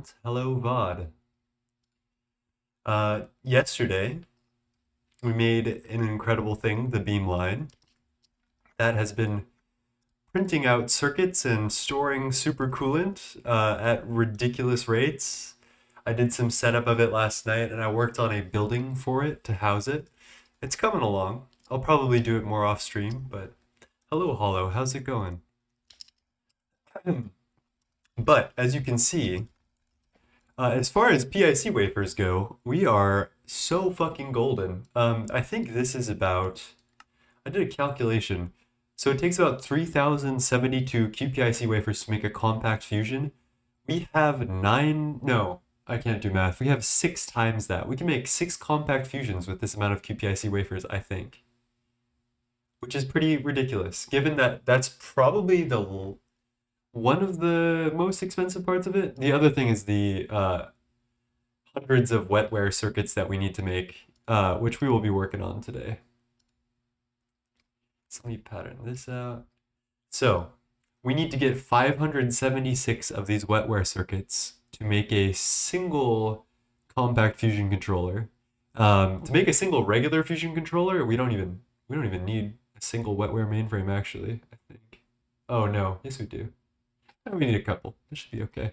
and hello VOD. Yesterday, we made an incredible thing, the Beamline, that has been printing out circuits and storing supercoolant at ridiculous rates. I did some setup of it last night and I worked on a building for it to house it. It's coming along. I'll probably do it more off stream, but hello Hollow, how's it going? But as you can see, as far as PIC wafers go, we are so fucking golden. I think this is about, I did a calculation. So it takes about 3,072 QPIC wafers to make a compact fusion. We have no, I can't do math. We have 6 times that. We can make 6 compact fusions with this amount of QPIC wafers, I think. Which is pretty ridiculous, given that that's probably one of the most expensive parts of it. The other thing is the hundreds of wetware circuits that we need to make, which we will be working on today. So let me pattern this out. So we need to get 576 of these wetware circuits to make a single compact fusion controller. To make a single regular fusion controller, we don't even need a single wetware mainframe actually, I think. Oh no, yes we do. We need a couple. This should be okay.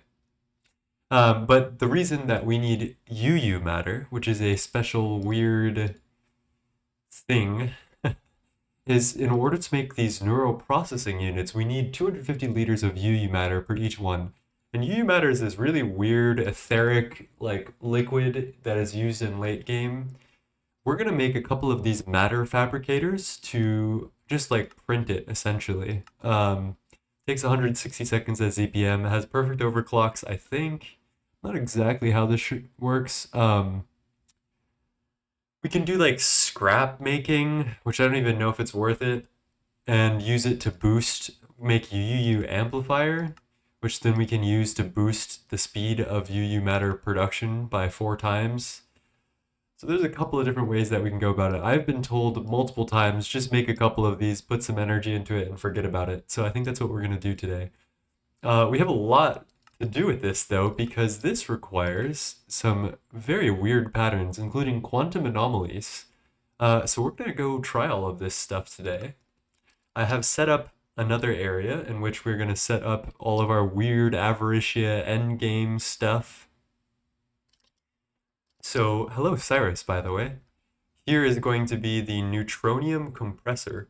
But the reason that we need UU matter, which is a special weird thing, is in order to make these neural processing units, we need 250 liters of UU matter per each one. And UU matter is this really weird etheric like liquid that is used in late game. We're gonna make a couple of these matter fabricators to just like print it essentially. Takes 160 seconds at ZPM, has perfect overclocks, I think. Not exactly how this works. We can do like scrap making, which I don't even know if it's worth it, and use it to make UU amplifier, which then we can use to boost the speed of UU matter production by 4 times. So there's a couple of different ways that we can go about it. I've been told multiple times, just make a couple of these, put some energy into it, and forget about it. So I think that's what we're going to do today. We have a lot to do with this, though, because this requires some very weird patterns, including quantum anomalies. So we're going to go try all of this stuff today. I have set up another area in which we're going to set up all of our weird Avaricia endgame stuff. So, hello Cyrus, by the way. Here is going to be the neutronium compressor.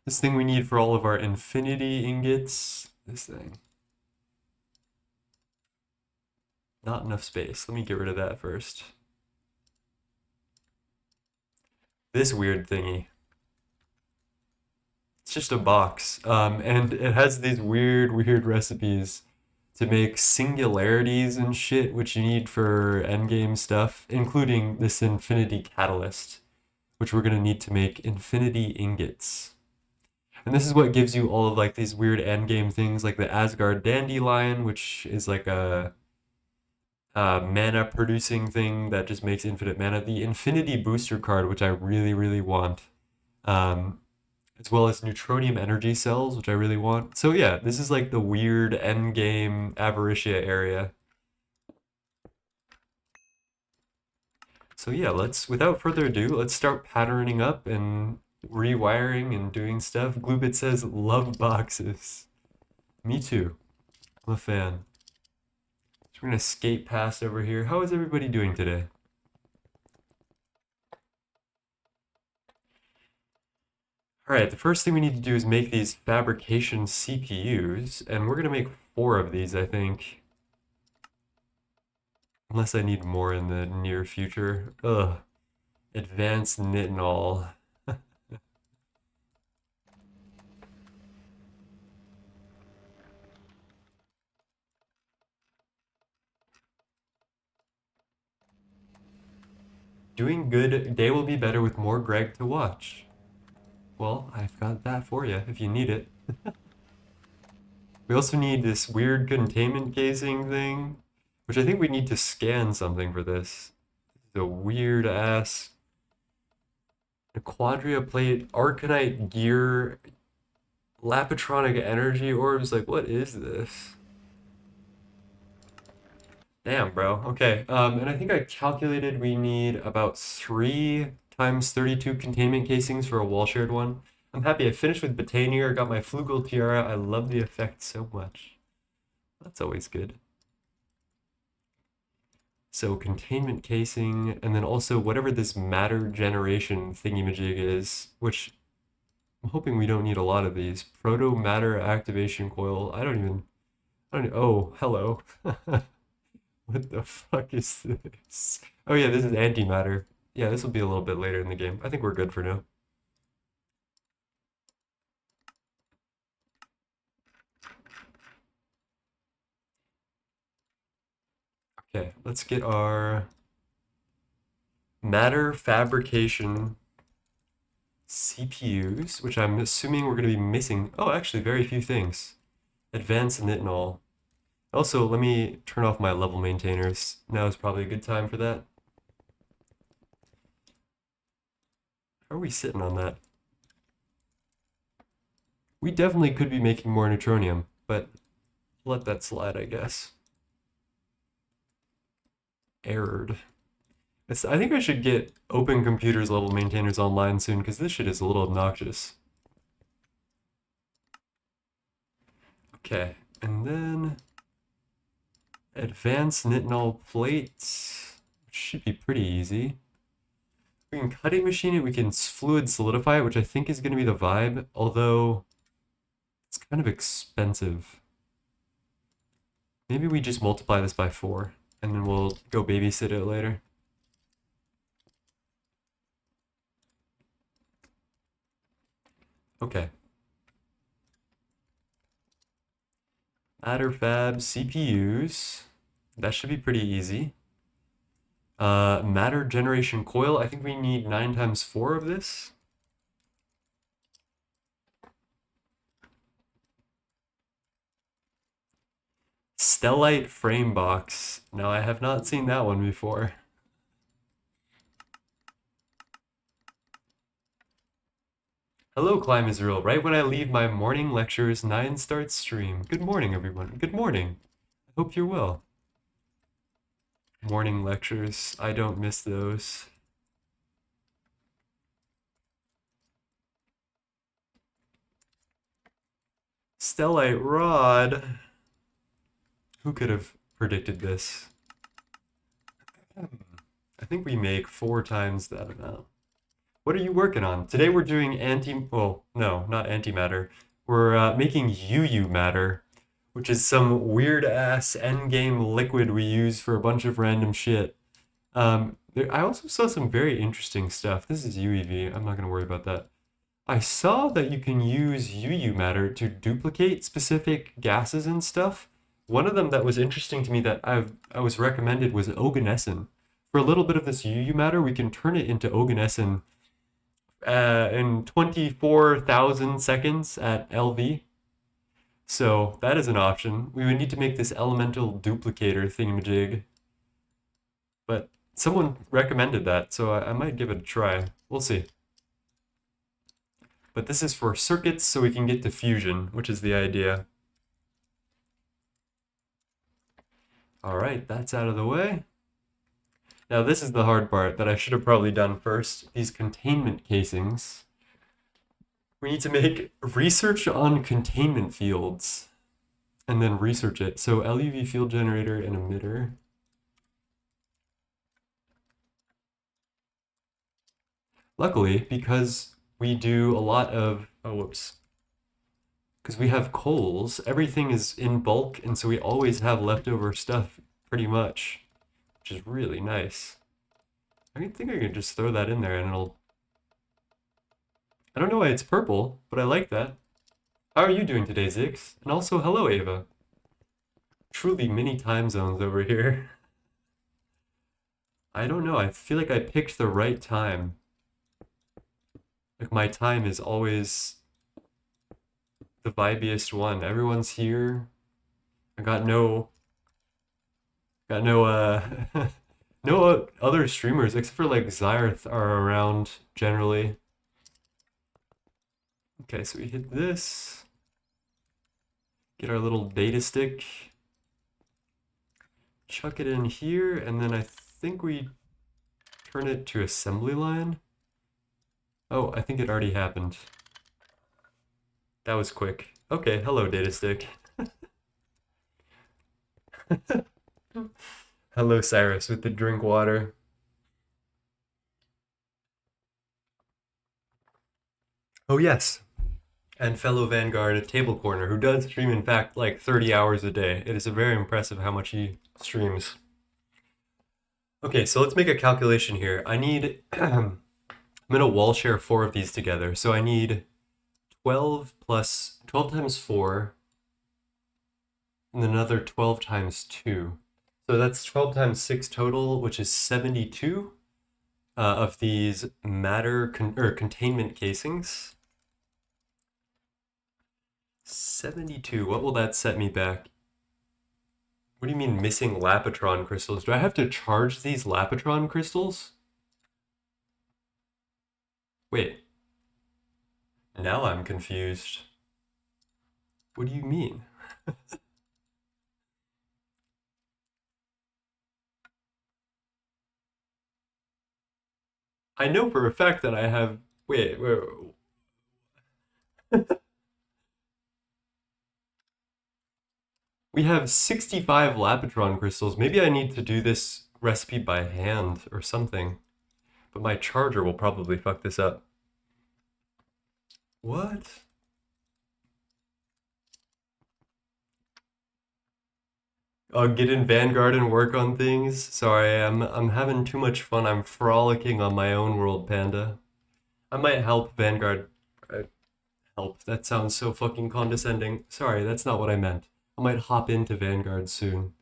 This thing we need for all of our infinity ingots. This thing. Not enough space. Let me get rid of that first. This weird thingy. It's just a box. And it has these weird recipes to make singularities and shit, which you need for endgame stuff, including this infinity catalyst, which we're gonna need to make infinity ingots. And this is what gives you all of like these weird endgame things, like the Asgard dandelion, which is like a mana producing thing that just makes infinite mana. The infinity booster card, which I really want. As well as neutronium energy cells, which I really want. So yeah, this is like the weird endgame Avaricia area. So yeah, without further ado, let's start patterning up and rewiring and doing stuff. Gloobit says, love boxes. Me too. I'm a fan. So we're gonna skate past over here. How is everybody doing today? Alright, the first thing we need to do is make these fabrication CPUs, and we're gonna make 4 of these, I think. Unless I need more in the near future. Ugh. Advanced nitinol. Doing good. Day will be better with more Greg to watch. Well, I've got that for you if you need it. We also need this weird containment casing thing, which I think we need to scan something for this. The weird ass a quadria plate, arcanite gear, lapitronic energy orbs. Like, what is this? Damn, bro. Okay. And I think I calculated we need about 3 times 32 containment casings for a wall shared one. I'm happy I finished with Botanier, got my Flugel Tiara. I love the effect so much. That's always good. So containment casing, and then also whatever this matter generation thingy-majig is, which I'm hoping we don't need a lot of these. Proto matter activation coil. I don't, oh, hello. What the fuck is this? Oh yeah, this is antimatter. Yeah, this will be a little bit later in the game. I think we're good for now. Okay, let's get our matter fabrication CPUs, which I'm assuming we're going to be missing. Oh, actually, very few things. Advanced nitinol. Also, let me turn off my level maintainers. Now is probably a good time for that. How are we sitting on that? We definitely could be making more neutronium, but let that slide, I guess. Errored. I think I should get Open Computers level maintainers online soon, because this shit is a little obnoxious. Okay, and then advanced nitinol plates should be pretty easy. We can cutting machine it, we can fluid solidify it, which I think is going to be the vibe, although it's kind of expensive. Maybe we just multiply this by 4, and then we'll go babysit it later. Okay. Adder fab CPUs. That should be pretty easy. Matter generation coil. I think we need 9 times 4 of this. Stellite frame box. No, I have not seen that one before. Hello, Climb Israel. Right when I leave my morning lectures, 9 starts stream. Good morning, everyone. Good morning. I hope you're well. Morning lectures. I don't miss those. Stellite rod. Who could have predicted this? I think we make 4 times that amount. What are you working on? Today we're doing well, no, not antimatter. We're making UU matter, which is some weird ass endgame liquid we use for a bunch of random shit. I also saw some very interesting stuff. This is UEV. I'm not going to worry about that. I saw that you can use UU matter to duplicate specific gases and stuff. One of them that was interesting to me that I was recommended was oganesson. For a little bit of this UU matter, we can turn it into oganesson in 24,000 seconds at LV. So that is an option. We would need to make this elemental duplicator thingamajig. But someone recommended that, so I might give it a try. We'll see. But this is for circuits, so we can get to fusion, which is the idea. All right, that's out of the way. Now this is the hard part that I should have probably done first. These containment casings. We need to make research on containment fields and then research it. So LUV field generator and emitter. Luckily, because we do a lot of, because we have coals, everything is in bulk, and so we always have leftover stuff pretty much, which is really nice. I think I can just throw that in there and it'll, I don't know why it's purple, but I like that. How are you doing today, Zix? And also, hello, Ava. Truly many time zones over here. I don't know, I feel like I picked the right time. Like, my time is always the vibiest one. Everyone's here. I got no, no other streamers except for like Zyrth are around generally. Okay, so we hit this. Get our little data stick. chuck it in here, and then I think we turn it to assembly line. Oh, I think it already happened. That was quick. Okay, hello, data stick. Hello, Cyrus, with the drink water. Oh, yes. And fellow Vanguard Table Corner, who does stream, in fact, like 30 hours a day. It is very impressive how much he streams. Okay, so let's make a calculation here. I need, I'm gonna wall share 4 of these together. So I need 12 plus 12 times 4, and another 12 times 2. So that's 12 times 6 total, which is 72 of these matter containment casings. 72. What will that set me back? What do you mean missing Lapitron crystals? Do I have to charge these Lapitron crystals? Wait. Now I'm confused. What do you mean? I know for a fact that I have... Wait. We have 65 Lapitron crystals. Maybe I need to do this recipe by hand or something. But my charger will probably fuck this up. What? Oh, get in Vanguard and work on things? Sorry, I'm having too much fun. I'm frolicking on my own world, Panda. I might help Vanguard. Help. That sounds so fucking condescending. Sorry, that's not what I meant. I might hop into Vanguard soon.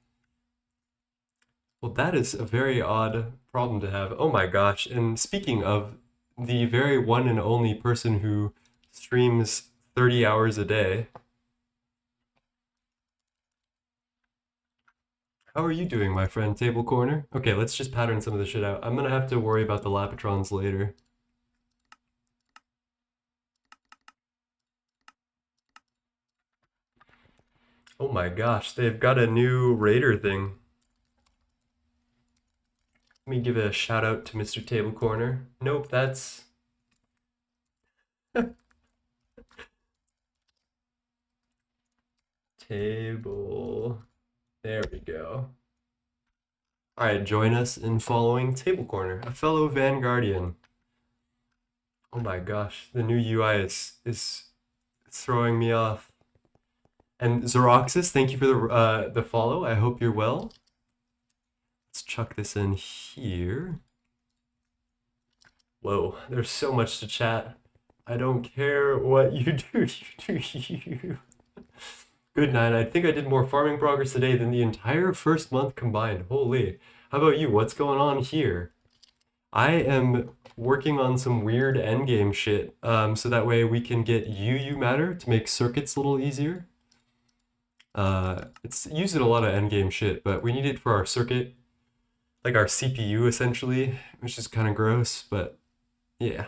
Well, that is a very odd problem to have. Oh my gosh. And speaking of the very one and only person who streams 30 hours a day, how are you doing, my friend, Table Corner? Okay, let's just pattern some of this shit out. I'm gonna have to worry about the Lapitrons later. Oh my gosh, they've got a new raider thing. Let me give a shout out to Mr. Table Corner. Nope, that's... Table... There we go. Alright, join us in following Table Corner, a fellow Vanguardian. Oh my gosh, the new UI is throwing me off. And Xeroxis, thank you for the follow. I hope you're well. Let's chuck this in here. Whoa, there's so much to chat. I don't care what you do, you do you. Good night. I think I did more farming progress today than the entire first month combined. Holy. How about you? What's going on here? I am working on some weird endgame shit, so that way we can get UU matter to make circuits a little easier. It's using a lot of endgame shit, but we need it for our circuit, like our CPU essentially, which is kind of gross, but yeah.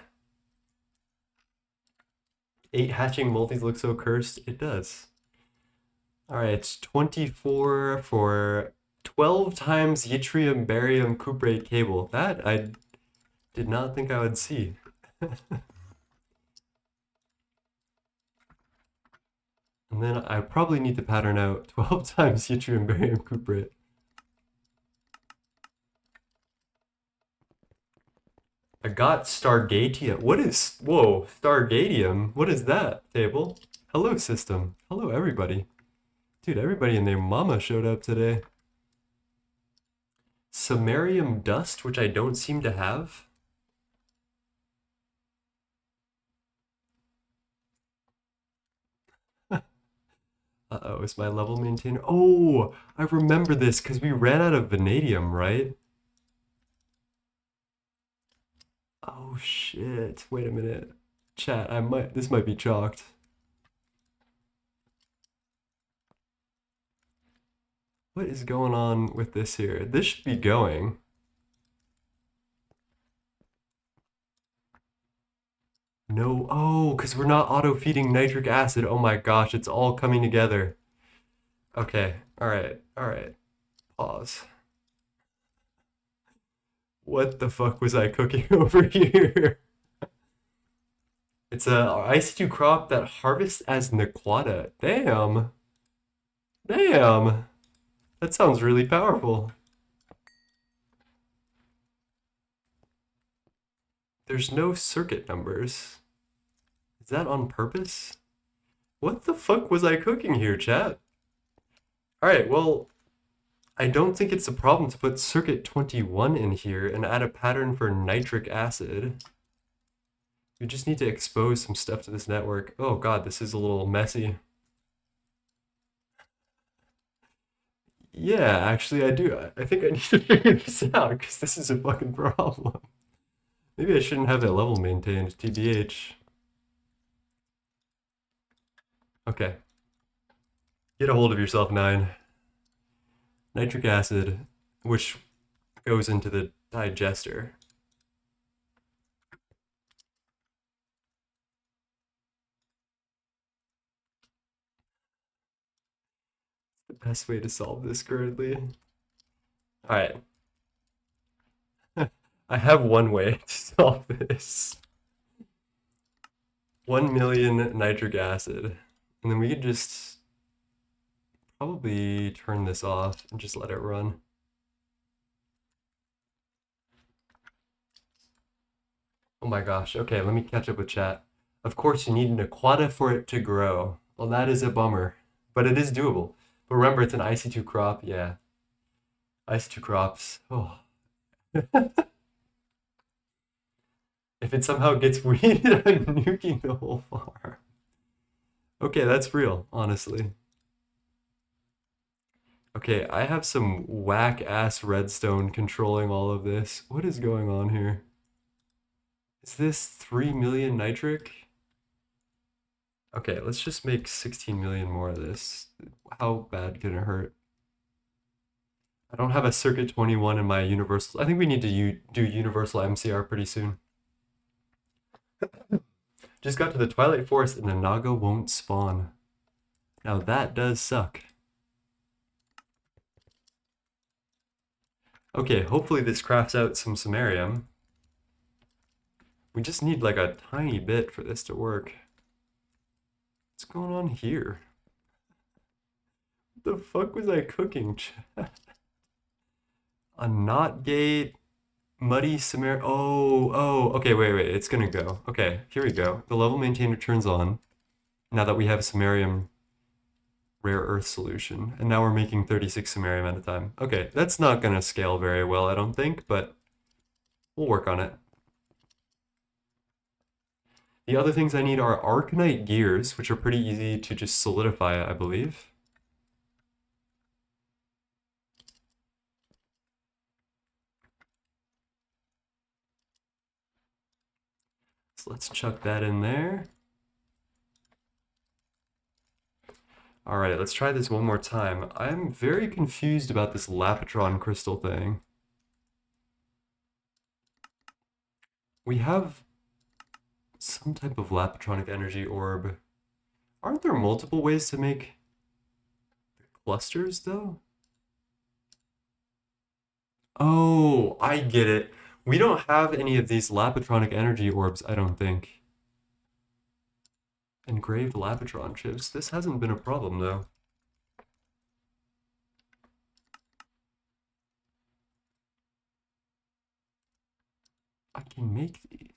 8 hatching multis look so cursed. It does. All right, it's 24 for 12 times yttrium barium cuprate cable. That I did not think I would see. And then I probably need to pattern out 12 times yttrium barium cuprate. I got Stargatium. What is... Whoa, Stargatium? What is that, Table? Hello, system. Hello, everybody. Dude, everybody and their mama showed up today. Samarium dust, which I don't seem to have. Uh-oh, is my level maintainer? Oh, I remember this because we ran out of vanadium, right? Oh shit. Wait a minute. Chat, this might be chalked. What is going on with this here? This should be going. No, oh, because we're not auto-feeding nitric acid. Oh my gosh, it's all coming together. Okay, all right. Pause. What the fuck was I cooking over here? It's a IC2 crop that harvests as Naquata. Damn. Damn. That sounds really powerful. There's no circuit numbers. Is that on purpose? What the fuck was I cooking here, chat? Alright, well, I don't think it's a problem to put circuit 21 in here and add a pattern for nitric acid. We just need to expose some stuff to this network. Oh god, this is a little messy. Yeah, actually I do. I think I need to figure this out because this is a fucking problem. Maybe I shouldn't have that level maintained, TBH. Okay. Get a hold of yourself, 9. Nitric acid, which goes into the digester. The best way to solve this currently. Alright. I have one way to solve this. 1 million nitric acid. And then we could just probably turn this off and just let it run. Oh my gosh. Okay, let me catch up with chat. Of course, you need an aquata for it to grow. Well, that is a bummer, but it is doable. But remember, it's an IC2 crop. Yeah. IC2 crops. Oh. If it somehow gets weeded, I'm nuking the whole farm. Okay, that's real, honestly. Okay, I have some whack-ass redstone controlling all of this. What is going on here? Is this 3 million nitric? Okay, let's just make 16 million more of this. How bad can it hurt? I don't have a circuit 21 in my universal. I think we need to do universal MCR pretty soon. Just got to the Twilight Forest and the Naga won't spawn. Now that does suck. Okay, hopefully this crafts out some samarium. We just need like a tiny bit for this to work. What's going on here? What the fuck was I cooking? A knot gate, muddy samarium. Oh, okay, wait, it's gonna go. Okay, here we go. The level maintainer turns on now that we have samarium rare earth solution. And now we're making 36 samarium at a time. Okay, that's not gonna scale very well, I don't think, but we'll work on it. The other things I need are arcanite gears, which are pretty easy to just solidify, I believe. So let's chuck that in there. All right, let's try this one more time. I'm very confused about this Lapitron crystal thing. We have some type of Lapitronic energy orb. Aren't there multiple ways to make clusters, though? Oh, I get it. We don't have any of these Lapitronic energy orbs, I don't think. Engraved Lapitron chips. This hasn't been a problem, though. I can make these.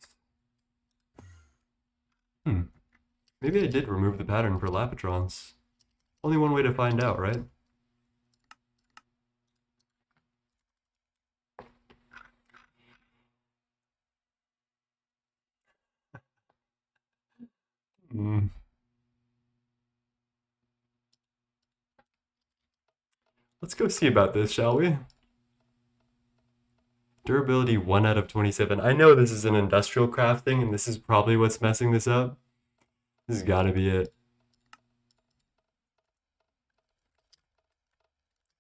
Maybe I did remove the pattern for Lapitrons. Only one way to find out, right? Let's go see about this, shall we? Durability 1 out of 27. I know this is an industrial craft thing, and this is probably what's messing this up. This has got to be it.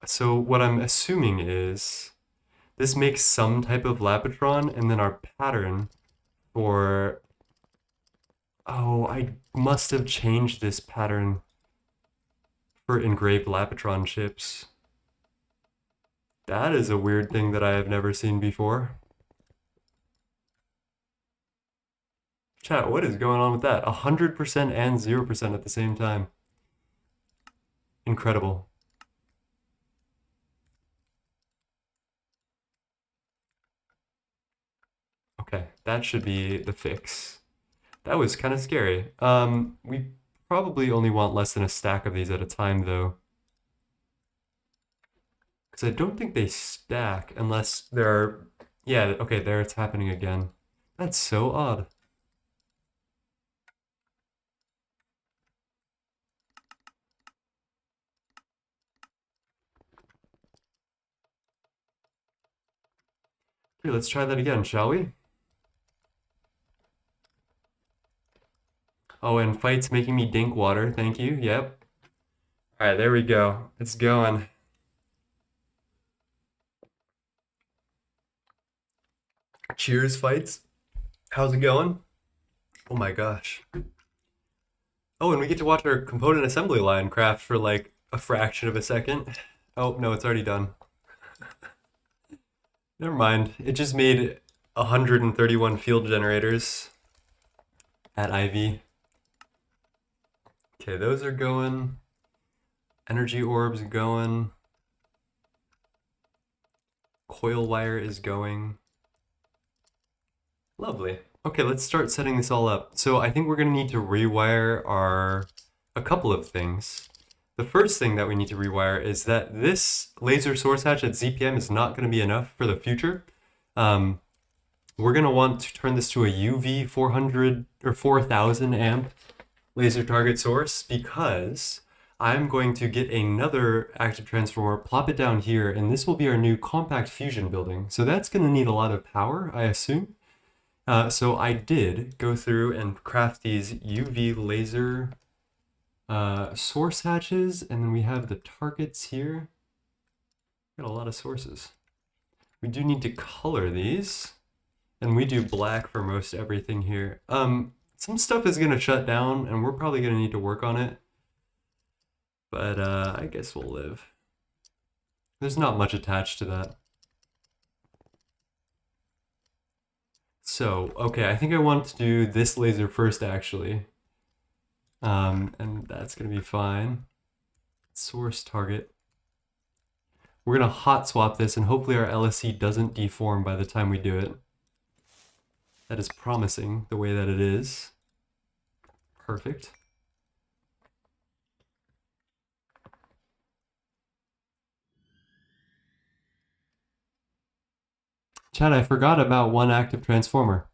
So what I'm assuming is this makes some type of Lapitron, and then our pattern for... Oh, I must have changed this pattern for engraved Lapitron chips. That is a weird thing that I have never seen before. Chat, what is going on with that? 100% and 0% at the same time. Incredible. Okay, that should be the fix. That was kind of scary. We probably only want less than a stack of these at a time, though. Because I don't think they stack unless there are... Yeah, okay, there it's happening again. That's so odd. Okay, let's try that again, shall we? Oh, and fight's making me dink water. Thank you. Yep. All right, there we go. It's going. Cheers, fights. How's it going? Oh my gosh. Oh, and we get to watch our component assembly line craft for like a fraction of a second. Oh, no, it's already done. Never mind. It just made 131 field generators at IV. Okay, those are going. Energy orbs going. Coil wire is going. Lovely. Okay, let's start setting this all up. So I think we're going to need to rewire a couple of things. The first thing that we need to rewire is that this laser source hatch at ZPM is not going to be enough for the future. We're going to want to turn this to a UV 400 or 4000 amp laser target source because I'm going to get another active transformer, plop it down here, and this will be our new compact fusion building. So that's going to need a lot of power, I assume. So I did go through and craft these UV laser source hatches, and then we have the targets here. Got a lot of sources. We do need to color these, and we do black for most everything here. Some stuff is going to shut down, and we're probably going to need to work on it. But I guess we'll live. There's not much attached to that. So, okay, I think I want to do this laser first, actually. And that's going to be fine. Source target. We're going to hot swap this, and hopefully our LSC doesn't deform by the time we do it. That is promising, the way that it is. Perfect. Chad, I forgot about one active transformer.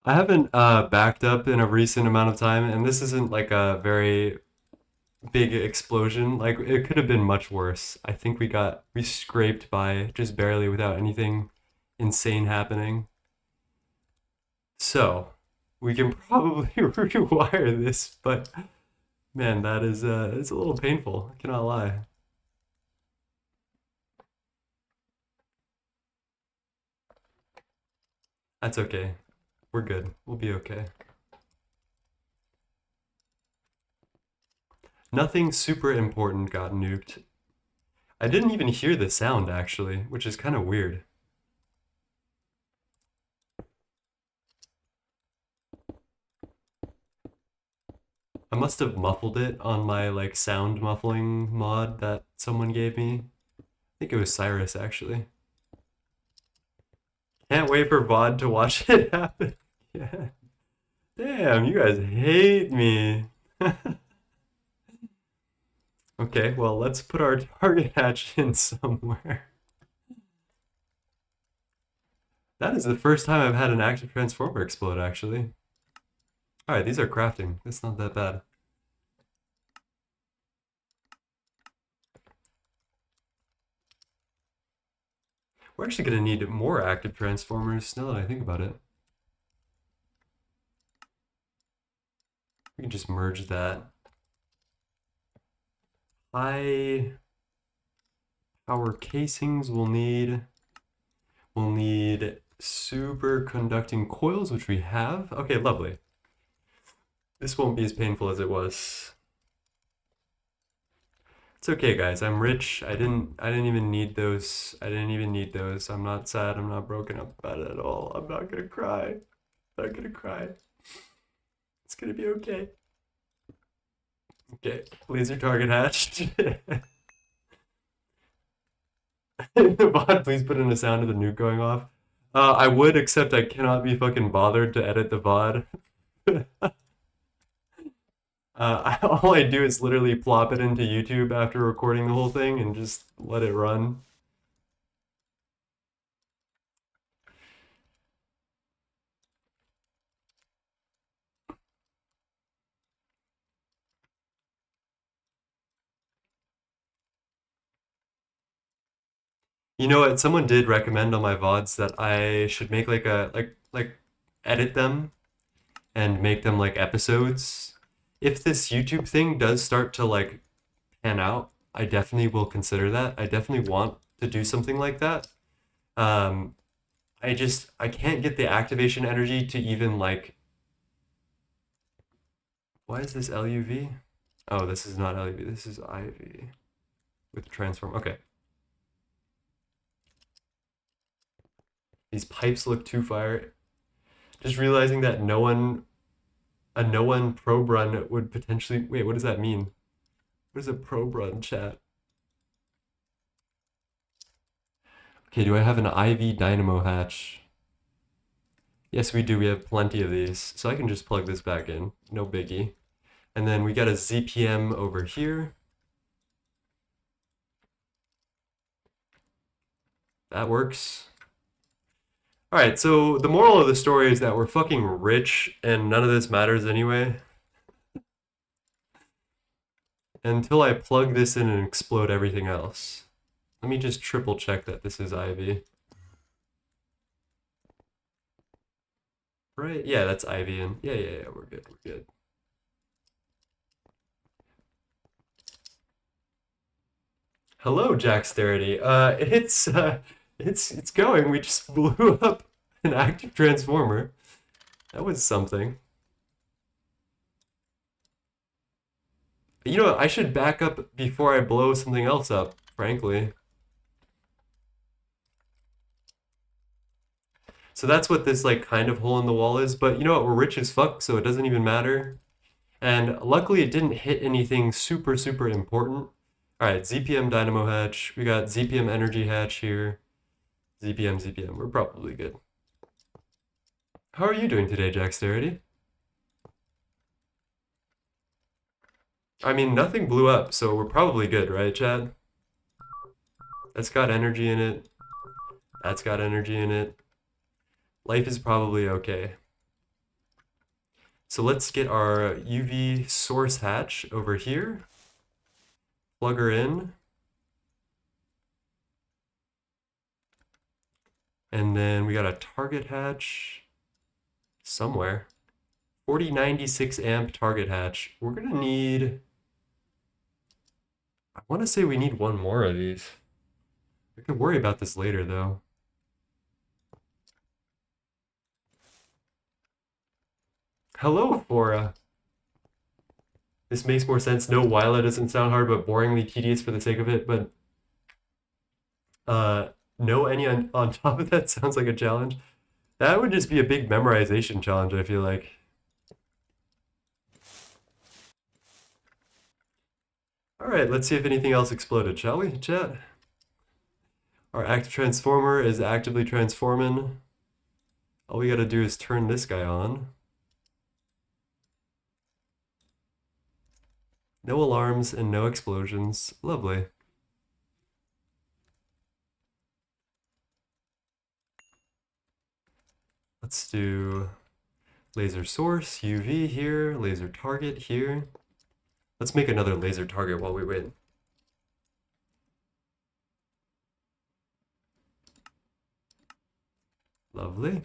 I haven't backed up in a recent amount of time, and this isn't like a very big explosion. Like, it could have been much worse. I think we scraped by just barely without anything insane happening. So, we can probably rewire this, but man, that is it's a little painful. I cannot lie. That's okay. We're good. We'll be okay. Nothing super important got nuked. I didn't even hear the sound, actually, which is kind of weird. I must have muffled it on my like sound muffling mod that someone gave me. I think it was Cyrus, actually. Can't wait for VOD to watch it happen. Yeah. Damn, you guys hate me. Okay, well, let's put our target hatch in somewhere. That is the first time I've had an active transformer explode, actually. Alright, these are crafting. It's not that bad. We're actually going to need more active transformers now that I think about it. We can just merge that. High power casings we'll need superconducting coils, which we have. Okay, lovely. This won't be as painful as it was. It's okay, guys. I'm rich. I didn't even need those. I didn't even need those. I'm not sad. I'm not broken up about it at all. I'm not gonna cry. I'm not gonna cry. It's gonna be okay. Okay, laser target hatched. VOD, please put in a sound of the nuke going off. I would, except I cannot be fucking bothered to edit the VOD. All I do is literally plop it into YouTube after recording the whole thing and just let it run. You know what? Someone did recommend on my VODs that I should make like a like edit them and make them like episodes. If this YouTube thing does start to like pan out, I definitely will consider that. I definitely want to do something like that. Um, I can't get the activation energy to even like. Why is this LUV? Oh, this is not LUV. This is IV with transform. Okay. These pipes look too fire. Just realizing that a no one probe run would potentially. Wait, what does that mean? What is a probe run, chat? Okay, do I have an IV dynamo hatch? Yes, we do. We have plenty of these. So I can just plug this back in. No biggie. And then we got a ZPM over here. That works. All right, so the moral of the story is that we're fucking rich and none of this matters anyway. Until I plug this in and explode everything else. Let me just triple check that this is Ivy. Right? Yeah, that's Ivy and yeah, we're good, we're good. Hello, Jacksterity. It's going. We just blew up an active transformer. That was something. You know what? I should back up before I blow something else up, frankly. So that's what this like kind of hole in the wall is, but you know what? We're rich as fuck, so it doesn't even matter. And luckily it didn't hit anything super, super important. All right, ZPM Dynamo hatch. We got ZPM Energy hatch here. ZPM. We're probably good. How are you doing today, Jacksterity? I mean, nothing blew up, so we're probably good, right, Chad? That's got energy in it. That's got energy in it. Life is probably okay. So let's get our UV source hatch over here. Plug her in. And then we got a target hatch somewhere. 4096 amp target hatch. We're gonna need, I want to say we need one more of these. We could worry about this later though. Hello, Fora. This makes more sense. No, Wila doesn't sound hard, but boringly tedious for the sake of it. But no any on top of that sounds like a challenge. That would just be a big memorization challenge, I feel like. All right, let's see if anything else exploded, shall we, chat? Our active transformer is actively transforming. All we gotta do is turn this guy on. No alarms and no explosions. Lovely. Let's do laser source, UV here, laser target here. Let's make another laser target while we wait. Lovely.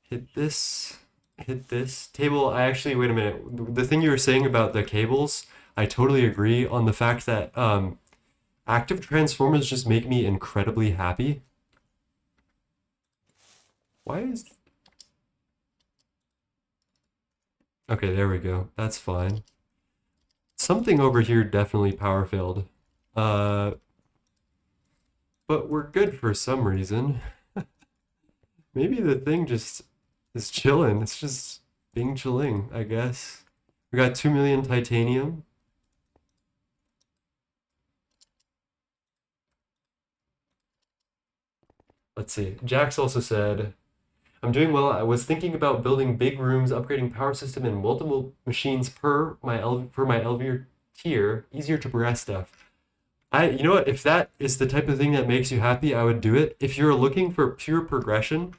Hit this. Hit this. Table, I actually, wait a minute. The thing you were saying about the cables, I totally agree on the fact that active transformers just make me incredibly happy. Why is... Okay, there we go. That's fine. Something over here definitely power failed. But we're good for some reason. Maybe the thing just is chilling. It's just being chilling, I guess. We got 2 million titanium. Let's see. Jax also said, I'm doing well. I was thinking about building big rooms, upgrading power system, and multiple machines for my elevator tier. Easier to progress stuff. You know what? If that is the type of thing that makes you happy, I would do it. If you're looking for pure progression,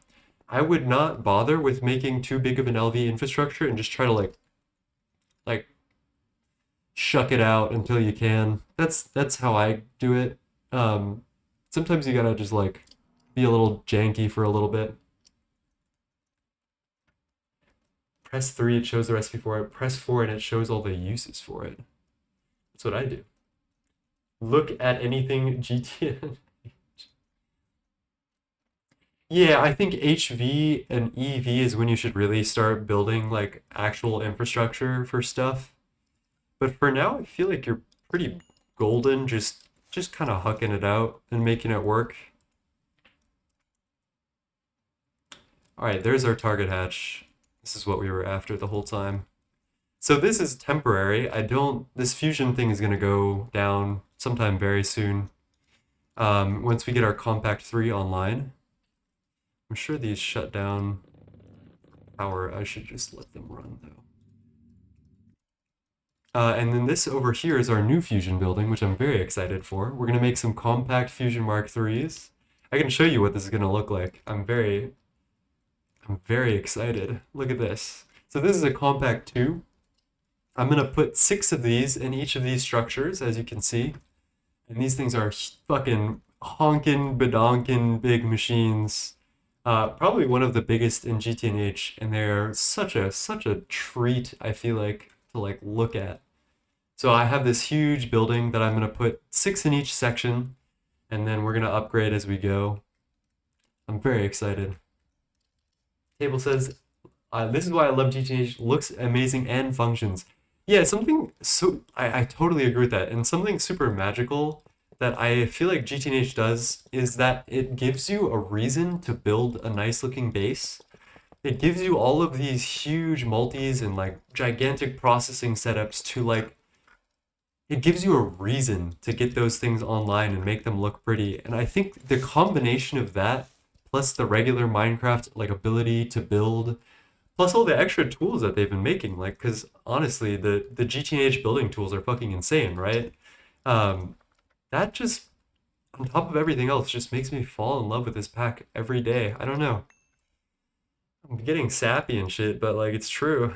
I would not bother with making too big of an LV infrastructure and just try to like shuck it out until you can. That's how I do it. Um, Sometimes you gotta just like be a little janky for a little bit. Press 3, it shows the recipe for it. Press 4 and it shows all the uses for it. That's what I do. Look at anything GTN. Yeah, I think HV and EV is when you should really start building like actual infrastructure for stuff. But for now, I feel like you're pretty golden, just kind of hucking it out and making it work. All right, there's our target hatch. This is what we were after the whole time. So this is temporary. This fusion thing is gonna go down sometime very soon. Once we get our Compact 3 online. I'm sure these shut down power. I should just let them run though. And then this over here is our new fusion building, which I'm very excited for. We're gonna make some compact fusion Mark IIIs. I can show you what this is gonna look like. I'm very excited. Look at this. So this is a compact 2. I'm gonna put 6 of these in each of these structures, as you can see. And these things are fucking honkin' bedonkin' big machines. Probably one of the biggest in GTNH, and they're such a treat, I feel like, to like look at. So I have this huge building that I'm gonna put 6 in each section, and then we're gonna upgrade as we go. I'm very excited. Table says, this is why I love GTNH. Looks amazing and functions. Yeah, something so I totally agree with that. And something super magical that I feel like GTNH does is that it gives you a reason to build a nice looking base. It gives you all of these huge multis and like gigantic processing setups to like, it gives you a reason to get those things online and make them look pretty. And I think the combination of that plus the regular Minecraft like ability to build plus all the extra tools that they've been making, like, because honestly, the GTNH building tools are fucking insane, right? Um, that just, on top of everything else, just makes me fall in love with this pack every day. I don't know. I'm getting sappy and shit, but like, it's true.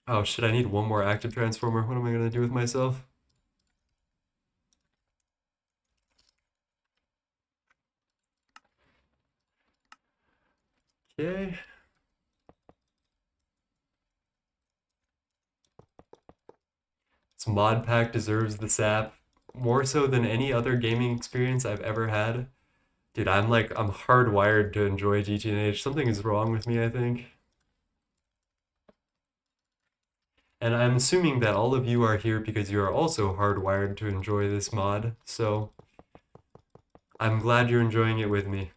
Oh shit, I need one more active transformer. What am I gonna do with myself? Okay. This mod pack deserves the sap more so than any other gaming experience I've ever had. Dude, I'm hardwired to enjoy GTNH. Something is wrong with me, I think. And I'm assuming that all of you are here because you are also hardwired to enjoy this mod, so I'm glad you're enjoying it with me.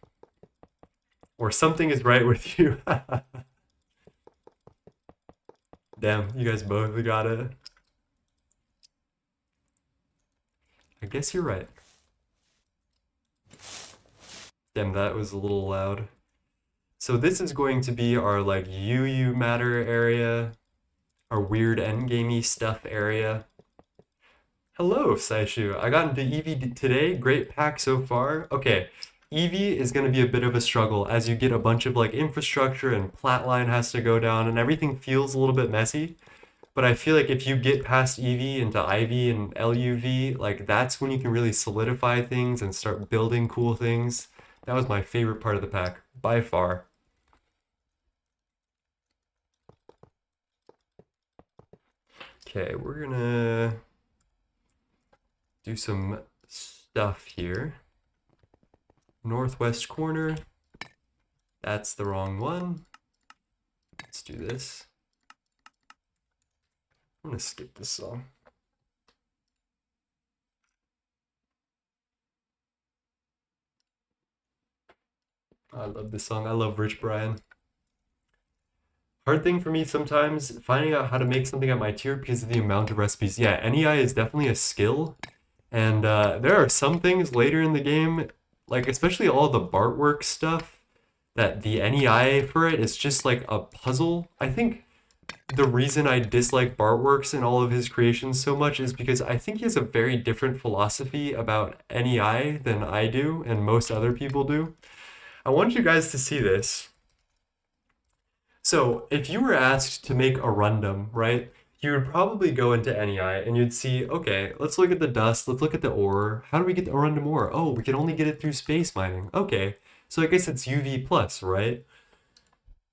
Or something is right with you. Damn, you guys both got it. I guess you're right. Damn, that was a little loud. So this is going to be our like UU matter area, our weird endgamey stuff area. Hello, Saishu. I got into EV today. Great pack so far. Okay, EV is going to be a bit of a struggle as you get a bunch of like infrastructure and plat line has to go down and everything feels a little bit messy. But I feel like if you get past EV into IV and LUV, like that's when you can really solidify things and start building cool things. That was my favorite part of the pack, by far. Okay, we're gonna do some stuff here. Northwest corner. That's the wrong one. Let's do this. I'm gonna skip this song. I love this song. I love Rich Brian. Hard thing for me sometimes finding out how to make something at my tier because of the amount of recipes. Yeah, NEI is definitely a skill. And there are some things later in the game, like especially all the Bartwork stuff, that the NEI for it is just like a puzzle. I think the reason I dislike Bartworks and all of his creations so much is because I think he has a very different philosophy about NEI than I do and most other people do. I want you guys to see this. So if you were asked to make a rundum, right, you would probably go into NEI and you'd see, okay, let's look at the dust, let's look at the ore. How do we get the rundum ore? Oh, we can only get it through space mining. Okay, so I guess it's UV plus, right?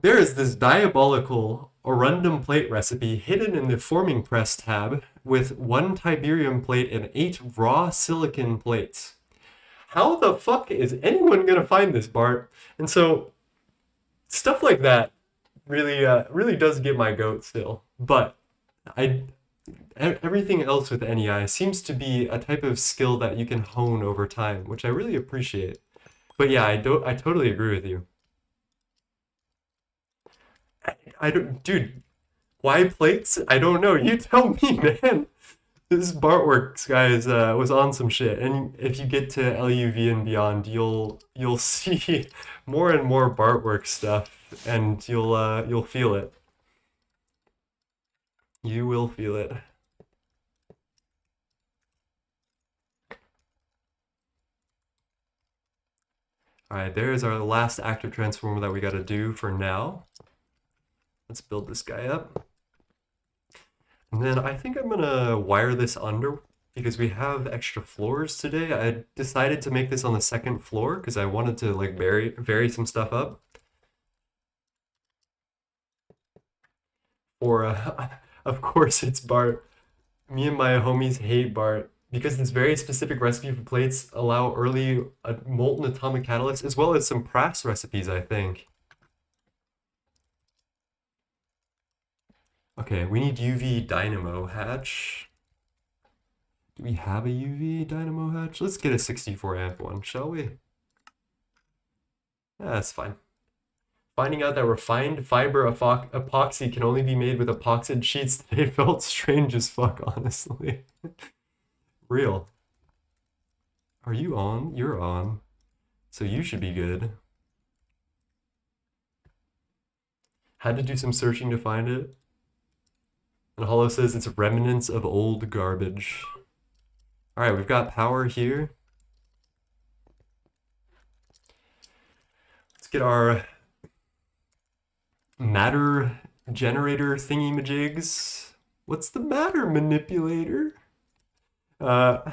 There is this diabolical orundum plate recipe hidden in the forming press tab with 1 Tiberium plate and 8 raw silicon plates. How the fuck is anyone gonna find this, Bart? And so stuff like that really does get my goat still. But I everything else with NEI seems to be a type of skill that you can hone over time, which I really appreciate. But yeah, I totally agree with you. I don't, dude. Why plates? I don't know. You tell me, man. This Bartworks guy was on some shit, and if you get to LUV and beyond, you'll see more and more Bartworks stuff, and you'll feel it. You will feel it. All right, there's our last active transformer that we got to do for now. Let's build this guy up. And then I think I'm gonna wire this under because we have extra floors today. I decided to make this on the 2nd floor because I wanted to like vary some stuff up. Or of course it's Bart. Me and my homies hate Bart because this very specific recipe for plates allow early molten atomic catalysts as well as some brass recipes, I think. Okay, we need UV dynamo hatch. Do we have a UV dynamo hatch? Let's get a 64 amp one, shall we? Yeah, that's fine. Finding out that refined fiber epoxy can only be made with epoxid sheets today felt strange as fuck, honestly. Real. Are you on? You're on. So you should be good. Had to do some searching to find it. And Hollow says it's remnants of old garbage. Alright, we've got power here. Let's get our matter generator thingy-majigs. What's the matter, manipulator? Oh,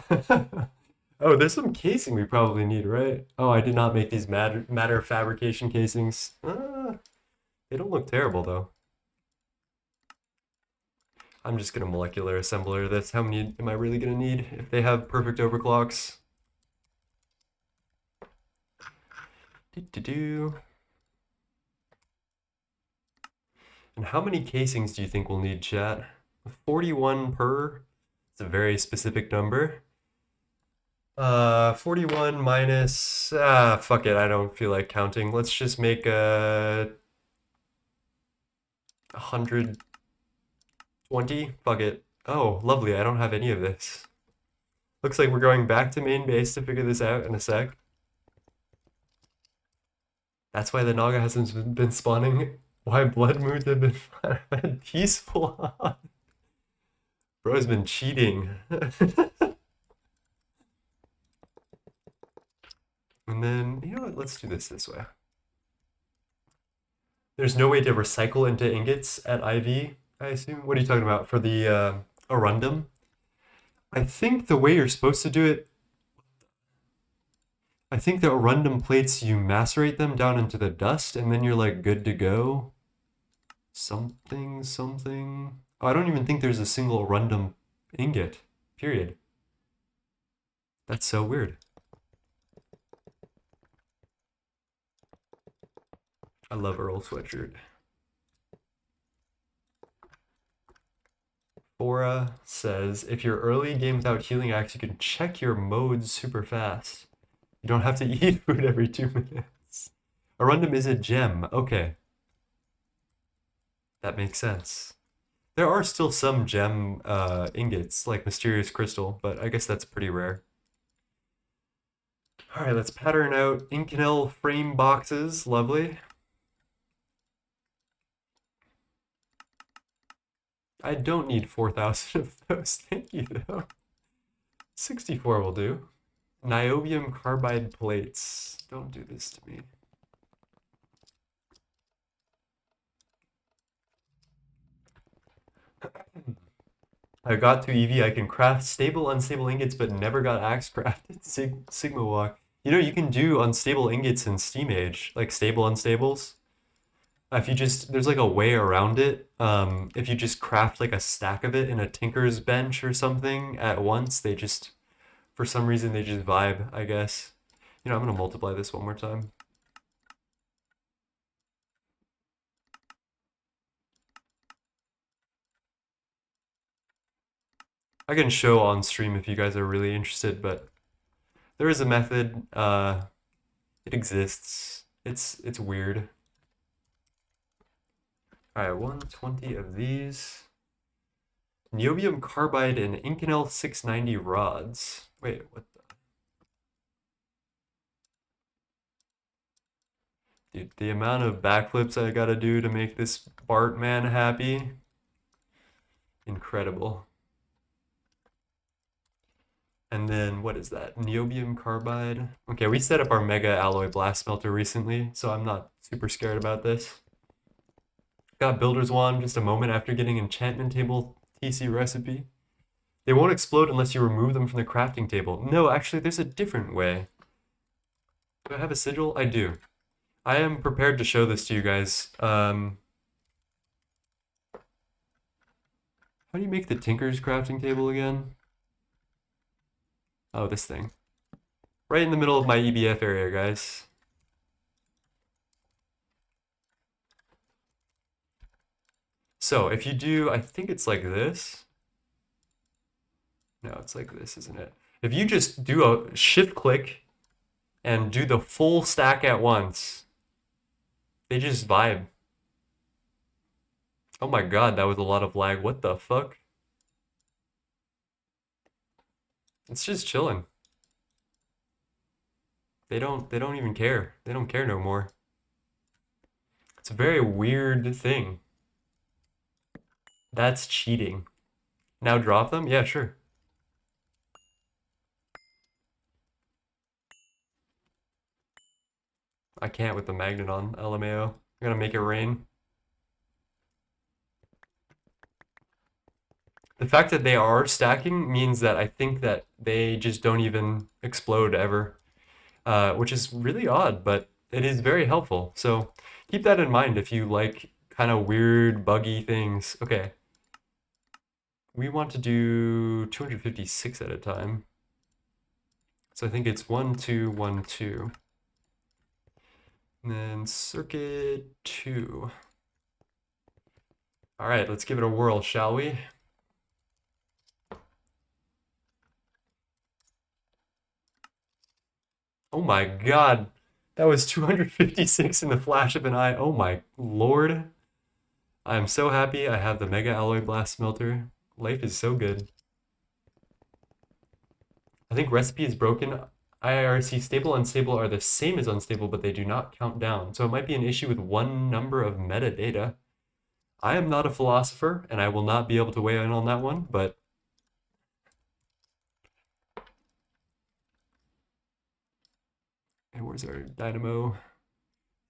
there's some casing we probably need, right? Oh, I did not make these matter fabrication casings. They don't look terrible, though. I'm just gonna molecular assembler this. How many am I really gonna need if they have perfect overclocks? And how many casings do you think we'll need, chat? 41 per. It's a very specific number. 41 minus, fuck it, I don't feel like counting. Let's just make a 120, fuck it. Oh, lovely, I don't have any of this. Looks like we're going back to main base to figure this out in a sec. That's why the Naga hasn't been spawning. Why blood moons have been peaceful. Bro's been cheating. And then, you know what, let's do this way. There's no way to recycle into ingots at IV, I assume? What are you talking about? For the Arundum? I think the way you're supposed to do it, I think the Arundum plates, you macerate them down into the dust, and then you're like good to go. Something. Oh, I don't even think there's a single Arundum ingot, period. That's so weird. I love Earl sweatshirt. Fora says, if you're early game without healing axe, you can check your modes super fast. You don't have to eat food every 2 minutes. Arundum is a gem. Okay. That makes sense. There are still some gem ingots, like Mysterious Crystal, but I guess that's pretty rare. Alright, let's pattern out Inconel frame boxes. Lovely. I don't need 4,000 of those. Thank you, though. 64 will do. Niobium carbide plates. Don't do this to me. I got to EV. I can craft stable, unstable ingots, but never got axe crafted. Sigma walk. You know, you can do unstable ingots in Steam Age, like stable unstables. If you just, there's like a way around it. If you just craft like a stack of it in a tinker's bench or something at once, they just, for some reason, they just vibe, I guess. You know, I'm gonna multiply this one more time. I can show on stream if you guys are really interested, but there is a method. It exists. It's weird. All right, 120 of these. Niobium carbide and Inconel 690 rods. Wait, what the? Dude, the amount of backflips I gotta do to make this Bart man happy. Incredible. And then what is that? Niobium carbide. Okay, we set up our mega alloy blast smelter recently, so I'm not super scared about this. Got Builder's Wand just a moment after getting enchantment table TC recipe. They won't explode unless you remove them from the crafting table. No, actually, there's a different way. Do I have a sigil? I do. I am prepared to show this to you guys. How do you make the Tinker's crafting table again? Oh, this thing. Right in the middle of my EBF area, guys. So if you do, I think it's like this. No, it's like this, isn't it? If you just do a shift click and do the full stack at once, they just vibe. Oh my god, that was a lot of lag. What the fuck? It's just chilling. They don't even care. They don't care no more. It's a very weird thing. That's cheating. Now drop them? Yeah, sure. I can't with the magnet on, LMAO. I'm gonna make it rain. The fact that they are stacking means that I think that they just don't even explode ever, which is really odd, but it is very helpful. So keep that in mind if you like kind of weird, buggy things. Okay. We want to do 256 at a time. So I think it's 1, 2, 1, 2. And then circuit 2. All right, let's give it a whirl, shall we? Oh my god. That was 256 in the flash of an eye. Oh my lord. I'm so happy I have the Mega Alloy Blast Smelter. Life is so good. I think recipe is broken. IIRC stable and unstable are the same as unstable, but they do not count down. So it might be an issue with one number of metadata. I am not a philosopher, and I will not be able to weigh in on that one, but where's our dynamo?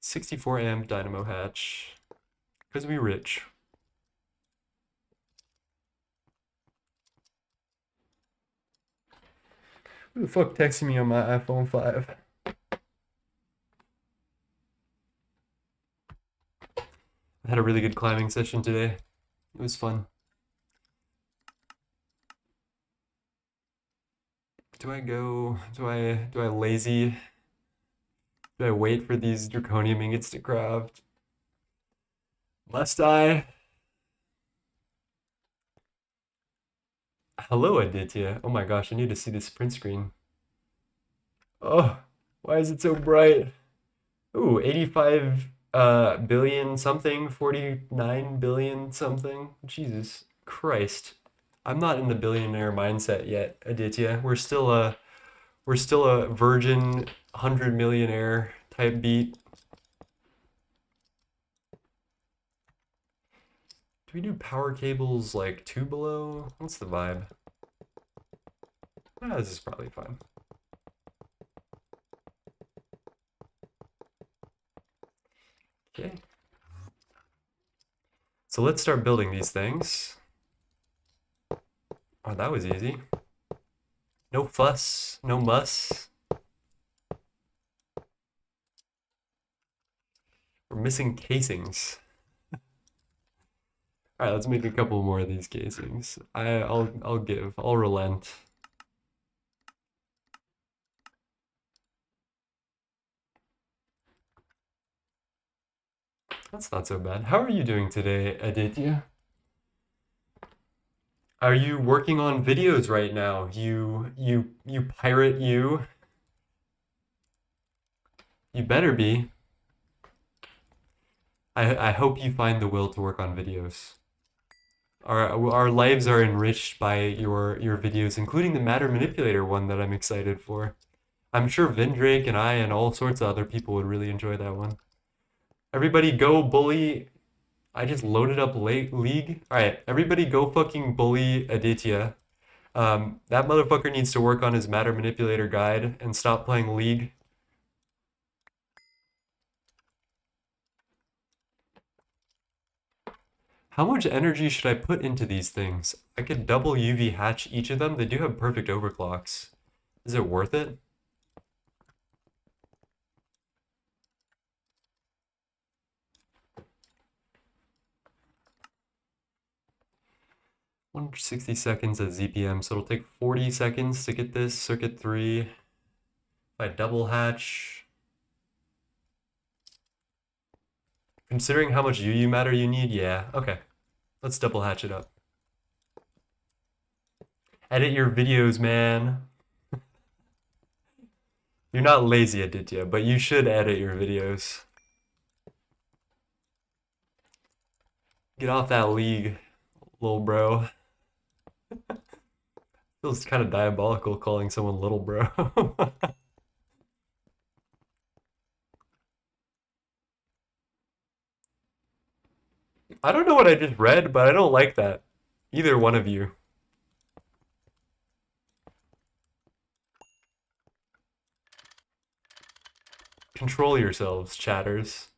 64 amp dynamo hatch. Because we rich. Who the fuck texting me on my iPhone 5? I had a really good climbing session today. It was fun. Do I lazy? Do I wait for these draconium ingots to craft? Must I? Hello, Aditya. Oh my gosh, I need to see this print screen. Oh, why is it so bright? Ooh, 85 billion something, 49 billion something. Jesus Christ. I'm not in the billionaire mindset yet, Aditya. We're still a virgin 100 millionaire type beat. Do we do power cables like two below? What's the vibe? Ah, this is probably fine. Okay. So let's start building these things. Oh, that was easy. No fuss, no muss. We're missing casings. All right, let's make a couple more of these casings. I'll relent. That's not so bad. How are you doing today, Aditya? Are you working on videos right now? You pirate you. You better be. I hope you find the will to work on videos. Our lives are enriched by your videos, including the matter manipulator one that I'm excited for. I'm sure Vindrake and I and all sorts of other people would really enjoy that one. Everybody go bully. I just loaded up League. All right, everybody go fucking bully Aditya. That motherfucker needs to work on his matter manipulator guide and stop playing League. How much energy should I put into these things? I could double UV hatch each of them. They do have perfect overclocks. Is it worth it? $160 at ZPM, so it'll take 40 seconds to get this circuit 3. If I double hatch, considering how much UU matter you need, yeah, okay. Let's double hatch it up. Edit your videos, man. You're not lazy, Aditya, but you should edit your videos. Get off that league, little bro. Feels kind of diabolical calling someone little bro. I don't know what I just read, but I don't like that. Either one of you. Control yourselves, chatters.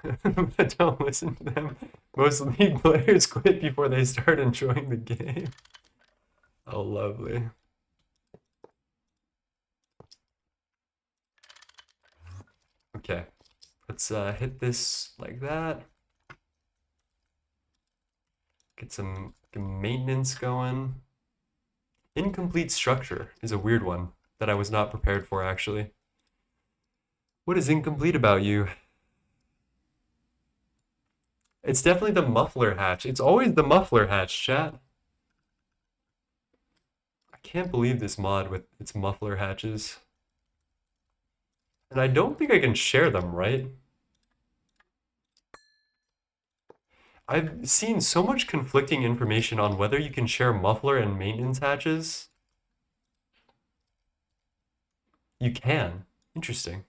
But don't listen to them. Most League players quit before they start enjoying the game. Oh, lovely. Okay, let's hit this like that. Get some maintenance going. Incomplete structure is a weird one that I was not prepared for, actually. What is incomplete about you? It's definitely the muffler hatch. It's always the muffler hatch, chat. I can't believe this mod with its muffler hatches. And I don't think I can share them, right? I've seen so much conflicting information on whether you can share muffler and maintenance hatches. You can. Interesting.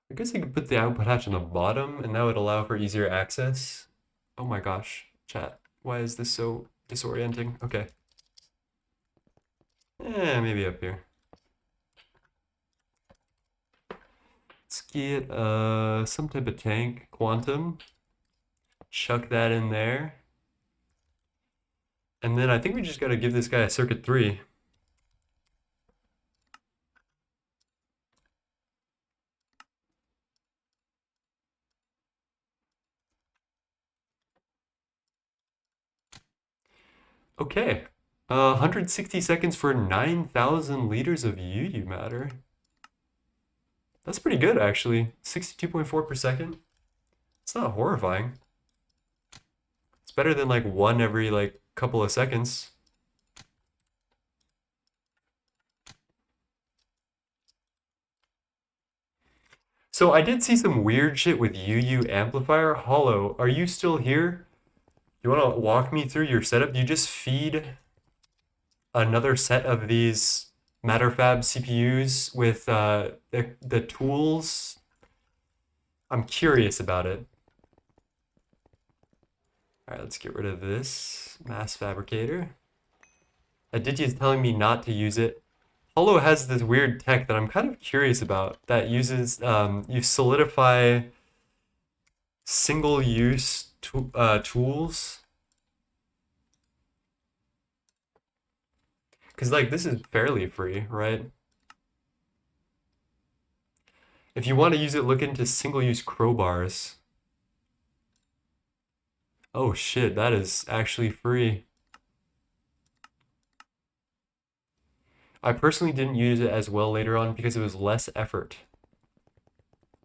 I guess I could put the output hatch on the bottom and that would allow for easier access. Oh my gosh, chat. Why is this so disorienting? Okay. Maybe up here. Let's get some type of tank, quantum. Chuck that in there. And then I think we just gotta give this guy a circuit 3. Okay. 160 seconds for 9,000 liters of UU matter. That's pretty good, actually. 62.4 per second. It's not horrifying. It's better than like one every like couple of seconds. So I did see some weird shit with UU amplifier. Hollow, are you still here? You want to walk me through your setup? You just feed another set of these MatterFab CPUs with the tools. I'm curious about it. All right, let's get rid of this mass fabricator. Aditya is telling me not to use it. Holo has this weird tech that I'm kind of curious about that uses you solidify single-use tools. Because like this is fairly free, right? If you want to use it, look into single-use crowbars. Oh shit, that is actually free. I personally didn't use it as well later on because it was less effort.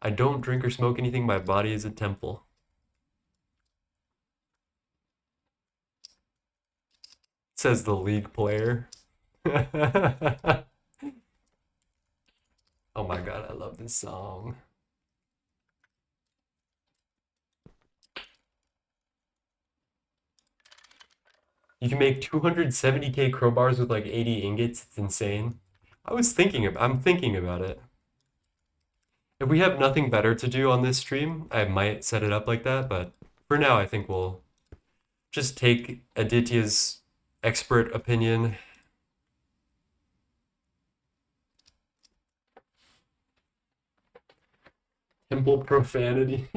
I don't drink or smoke anything, my body is a temple. Says the League player. Oh my god, I love this song. You can make 270k crowbars with like 80 ingots. It's insane. I'm thinking about it. If we have nothing better to do on this stream, I might set it up like that, but for now I think we'll just take Aditya's expert opinion. Temple profanity.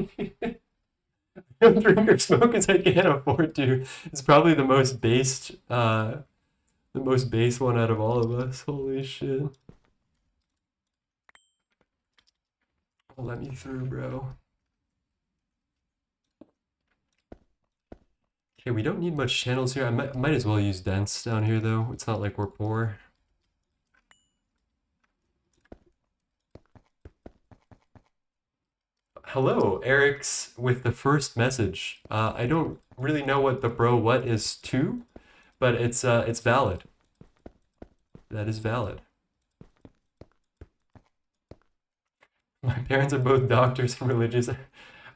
Don't drink or smoke because I can't afford to. It's probably the most base one out of all of us. Holy shit. Let me through, bro. Okay, we don't need much channels here. I might as well use dense down here though. It's not like we're poor. Hello, Eric's with the first message. I don't really know what the bro what is to, but it's valid. That is valid. My parents are both doctors and religious.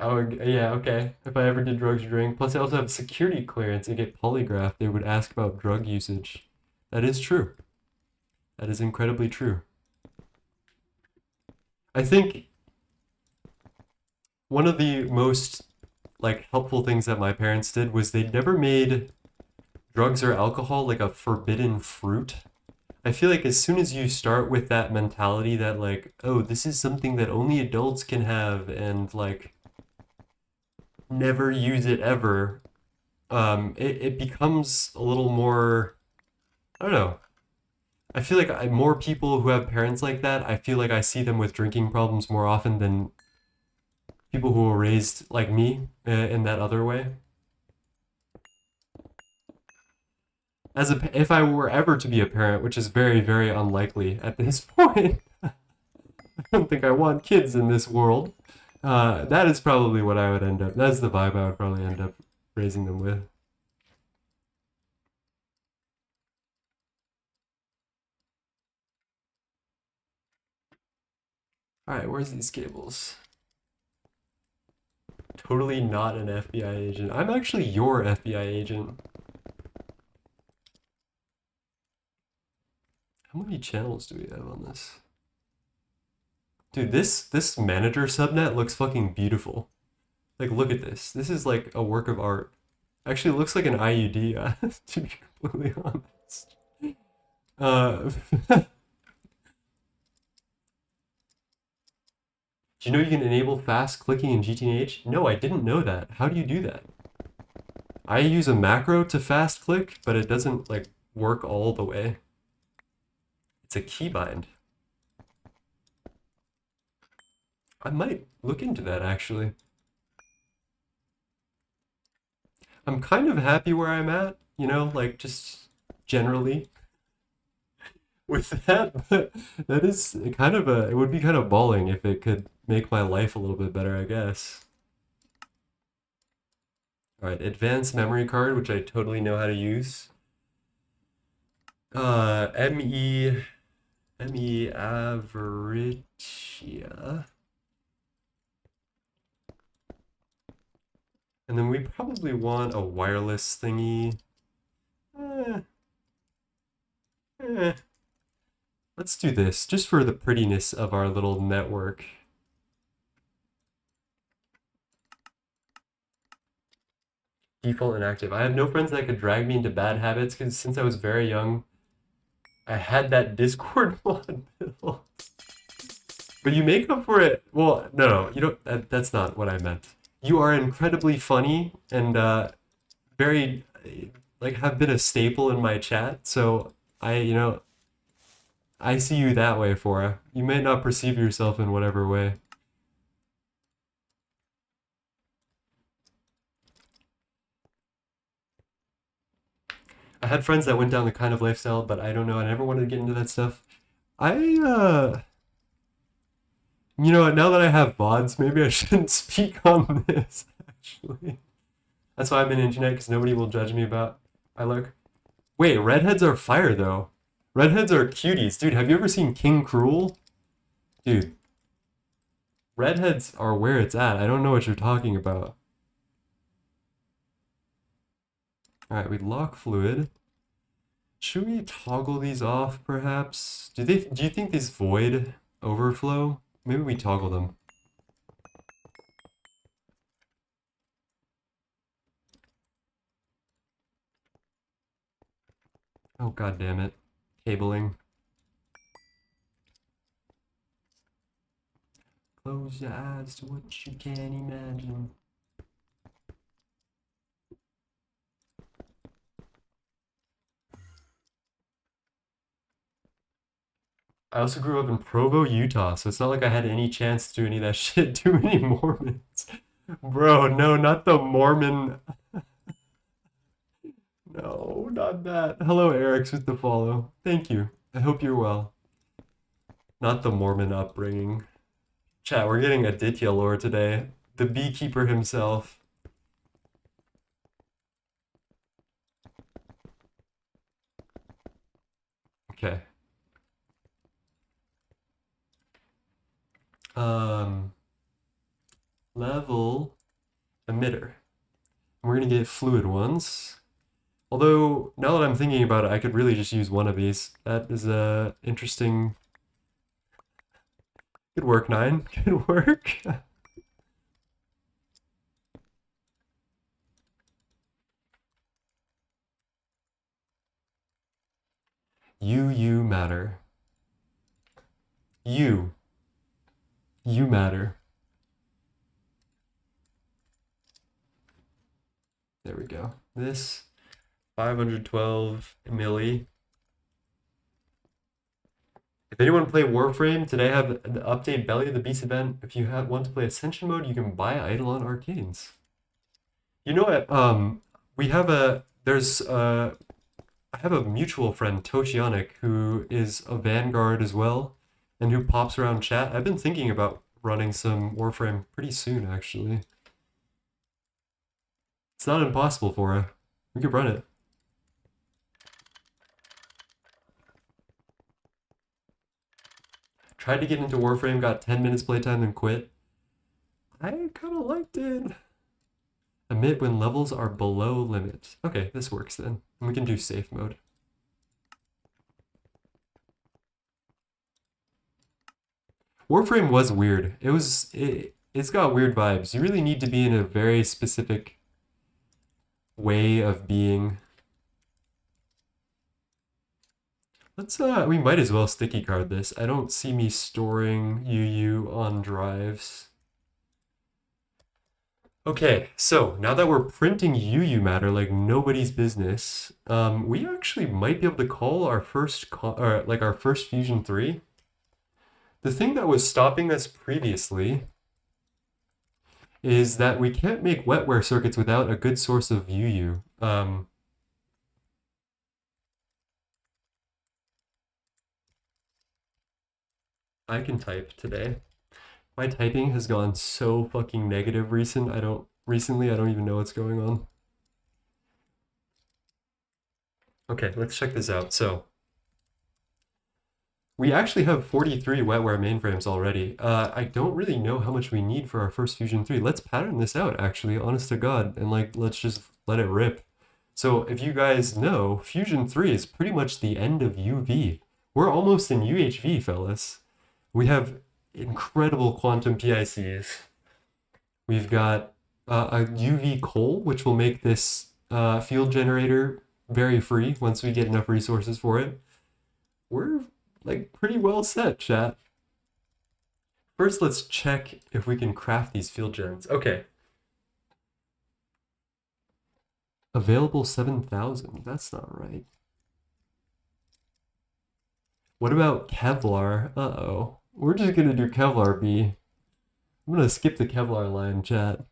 Oh, yeah, okay. If I ever did drugs or drink. Plus, I also have security clearance and get polygraphed. They would ask about drug usage. That is true. That is incredibly true. I think one of the most like helpful things that my parents did was they never made drugs or alcohol like a forbidden fruit. I feel like as soon as you start with that mentality that like, oh, this is something that only adults can have and like never use it ever, it becomes a little more, I don't know. I feel like more people who have parents like that, I feel like I see them with drinking problems more often than people who were raised like me in that other way. If I were ever to be a parent, which is very, very unlikely at this point, I don't think I want kids in this world. That is probably what I would end up. That's the vibe I would probably end up raising them with. All right, where's these cables? Totally not an FBI agent. I'm actually your FBI agent. How many channels do we have on this? Dude, this manager subnet looks fucking beautiful. Like, look at this. This is like a work of art. Actually, it looks like an IUD, to be completely honest. Do you know you can enable fast clicking in GTNH? No, I didn't know that. How do you do that? I use a macro to fast click, but it doesn't like work all the way. It's a keybind. I might look into that actually. I'm kind of happy where I'm at. you know, like just generally with that. But that is kind of a, it would be kind of balling if it could make my life a little bit better, I guess. All right, advanced memory card, which I totally know how to use. ME average, yeah. And then we probably want a wireless thingy. Eh, eh. Let's do this, just for the prettiness of our little network. Default inactive. I have no friends that could drag me into bad habits because since I was very young, I had that Discord mod built. But you make up for it. Well, no, you don't. That's not what I meant. You are incredibly funny and very, like, have been a staple in my chat. So I see you that way, Fora. You may not perceive yourself in whatever way. I had friends that went down the kind of lifestyle, but I don't know. I never wanted to get into that stuff. Now that I have VODs, maybe I shouldn't speak on this, actually. That's why I'm in internet, because nobody will judge me about my look. Wait, redheads are fire, though. Redheads are cuties. Dude, have you ever seen King Cruel? Dude, redheads are where it's at. I don't know what you're talking about. Alright, we lock fluid. Should we toggle these off, perhaps? Do you think these void overflow? Maybe we toggle them. Oh, god damn it. Cabling. Close your eyes to what you can't imagine. I also grew up in Provo, Utah, so it's not like I had any chance to do any of that shit. Too many Mormons. Bro, no, not the Mormon. No, not that. Hello, Eric's with the follow. Thank you. I hope you're well. Not the Mormon upbringing. Chat, we're getting Aditya lore today. The beekeeper himself. Okay. Level emitter. We're gonna get fluid ones. Although, now that I'm thinking about it, I could really just use one of these. That is interesting. Good work, 9. Good work. You matter. You matter. There we go. This 512 milli. If anyone play Warframe, today I have the update Belly of the Beast event. If you want to play Ascension mode, you can buy Eidolon Arcanes. You know what? I have a mutual friend, Toshionic, who is a Vanguard as well, and who pops around chat. I've been thinking about running some Warframe pretty soon, actually. It's not impossible for her. We could run it. Tried to get into Warframe, got 10 minutes playtime, then quit. I kind of liked it. Emit when levels are below limit. Okay, this works then. We can do safe mode. Warframe was weird. It's got weird vibes. You really need to be in a very specific way of being. We might as well sticky card this. I don't see me storing UU on drives. Okay, so now that we're printing UU matter like nobody's business, we actually might be able to call our first our first Fusion 3. The thing that was stopping us previously is that we can't make wetware circuits without a good source of UU. I can type today. My typing has gone so fucking negative recently, I don't even know what's going on. Okay, let's check this out. So we actually have 43 wetware mainframes already. I don't really know how much we need for our first Fusion 3. Let's pattern this out, actually, honest to God, and like let's just let it rip. So if you guys know, Fusion 3 is pretty much the end of UV. We're almost in UHV, fellas. We have incredible quantum PICs. We've got a UV coal, which will make this field generator very free once we get enough resources for it. We're like pretty well set, chat. First, let's check if we can craft these field gens. Okay. Available 7,000. That's not right. What about Kevlar? Uh-oh. We're just gonna do Kevlar B. I'm gonna skip the Kevlar line, chat.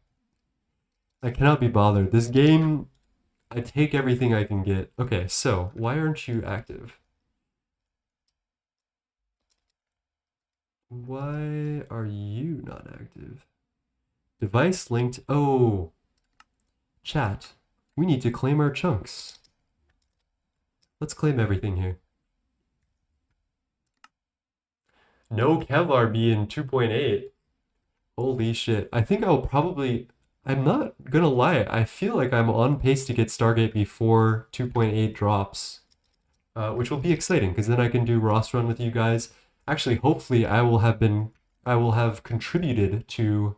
I cannot be bothered. This game, I take everything I can get. Okay, so why aren't you active? Why are you not active? Device linked. Oh, chat. We need to claim our chunks. Let's claim everything here. No Kevlar B in 2.8. Holy shit. I think I'll probably... I'm not gonna lie. I feel like I'm on pace to get Stargate before 2.8 drops. Which will be exciting, because then I can do Ross Run with you guys. Actually, hopefully I will have contributed to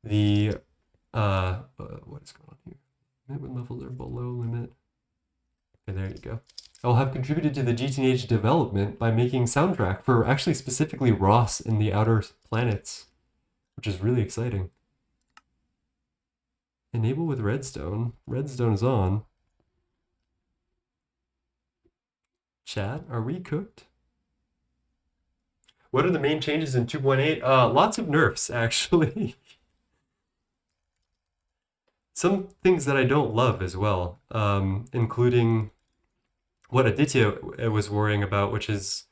the... what is going on here? Limit levels are below limit. Okay, there you go. I will have contributed to the GTNH development by making soundtrack for actually specifically Ross in the Outer Planets, which is really exciting. Enable with redstone. Redstone is on. Chat, are we cooked? What are the main changes in 2.8? Lots of nerfs, actually. Some things that I don't love as well, including what Aditya was worrying about, which is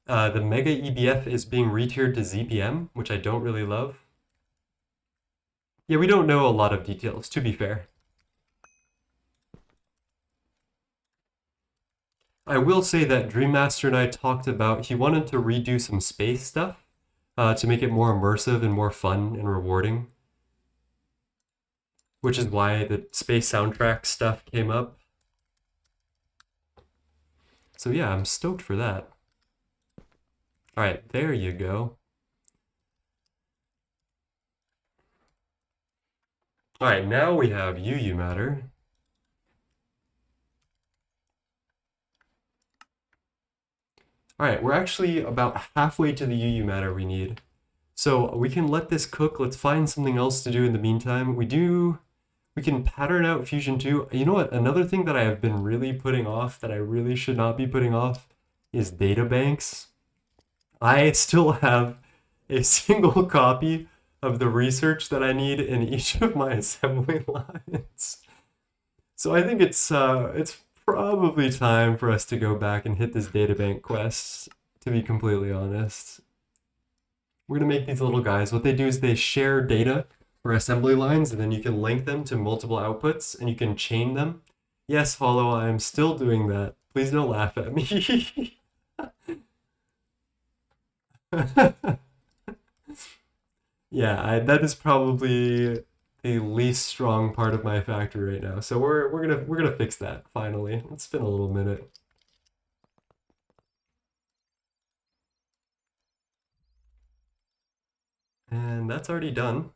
the Mega EBF is being retiered to ZPM, which I don't really love. Yeah, we don't know a lot of details, to be fair. I will say that Dream Master and I talked about, he wanted to redo some space stuff to make it more immersive and more fun and rewarding, which is why the space soundtrack stuff came up. So yeah, I'm stoked for that. All right, there you go. All right, now we have UU matter. All right, we're actually about halfway to the UU matter we need. So we can let this cook. Let's find something else to do in the meantime. We can pattern out Fusion 2. You know what? Another thing that I have been really putting off that I really should not be putting off is data banks. I still have a single copy of the research that I need in each of my assembly lines. So I think it's probably time for us to go back and hit this databank quest, to be completely honest. We're gonna make these little guys. What they do is they share data for assembly lines, and then you can link them to multiple outputs, and you can chain them. Yes, Follow, I'm still doing that. Please don't laugh at me. Yeah, that is probably the least strong part of my factory right now. So we're gonna fix that finally. It's been a little minute. And that's already done.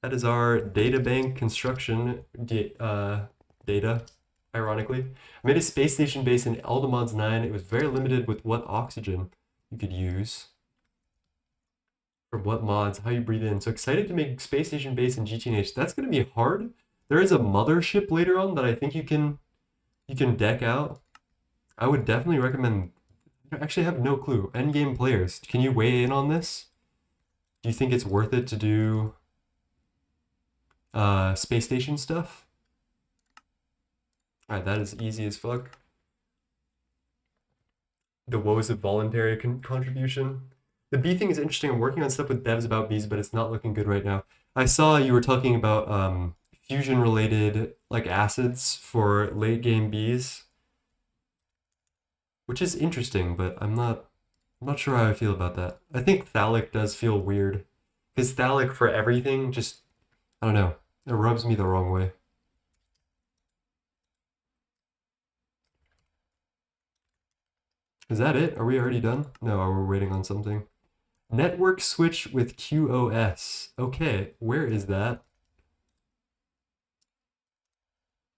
That is our data bank construction data, ironically. I made a space station base in Eldamods 9. It was very limited with what oxygen you could use. From what mods, how you breathe in. So excited to make space station base in GTNH. That's going to be hard. There is a mothership later on that I think you can deck out. I would definitely recommend. I actually have no clue. Endgame players, can you weigh in on this? Do you think it's worth it to do space station stuff? All right, that is easy as fuck. The woes of voluntary contribution. The bee thing is interesting. I'm working on stuff with devs about bees, but it's not looking good right now. I saw you were talking about fusion related like acids for late game bees, which is interesting, but I'm not sure how I feel about that. I think phthalic does feel weird. Because phthalic for everything just I don't know. It rubs me the wrong way. Is that it? Are we already done? No, we're waiting on something. Network switch with QoS. Okay, where is that?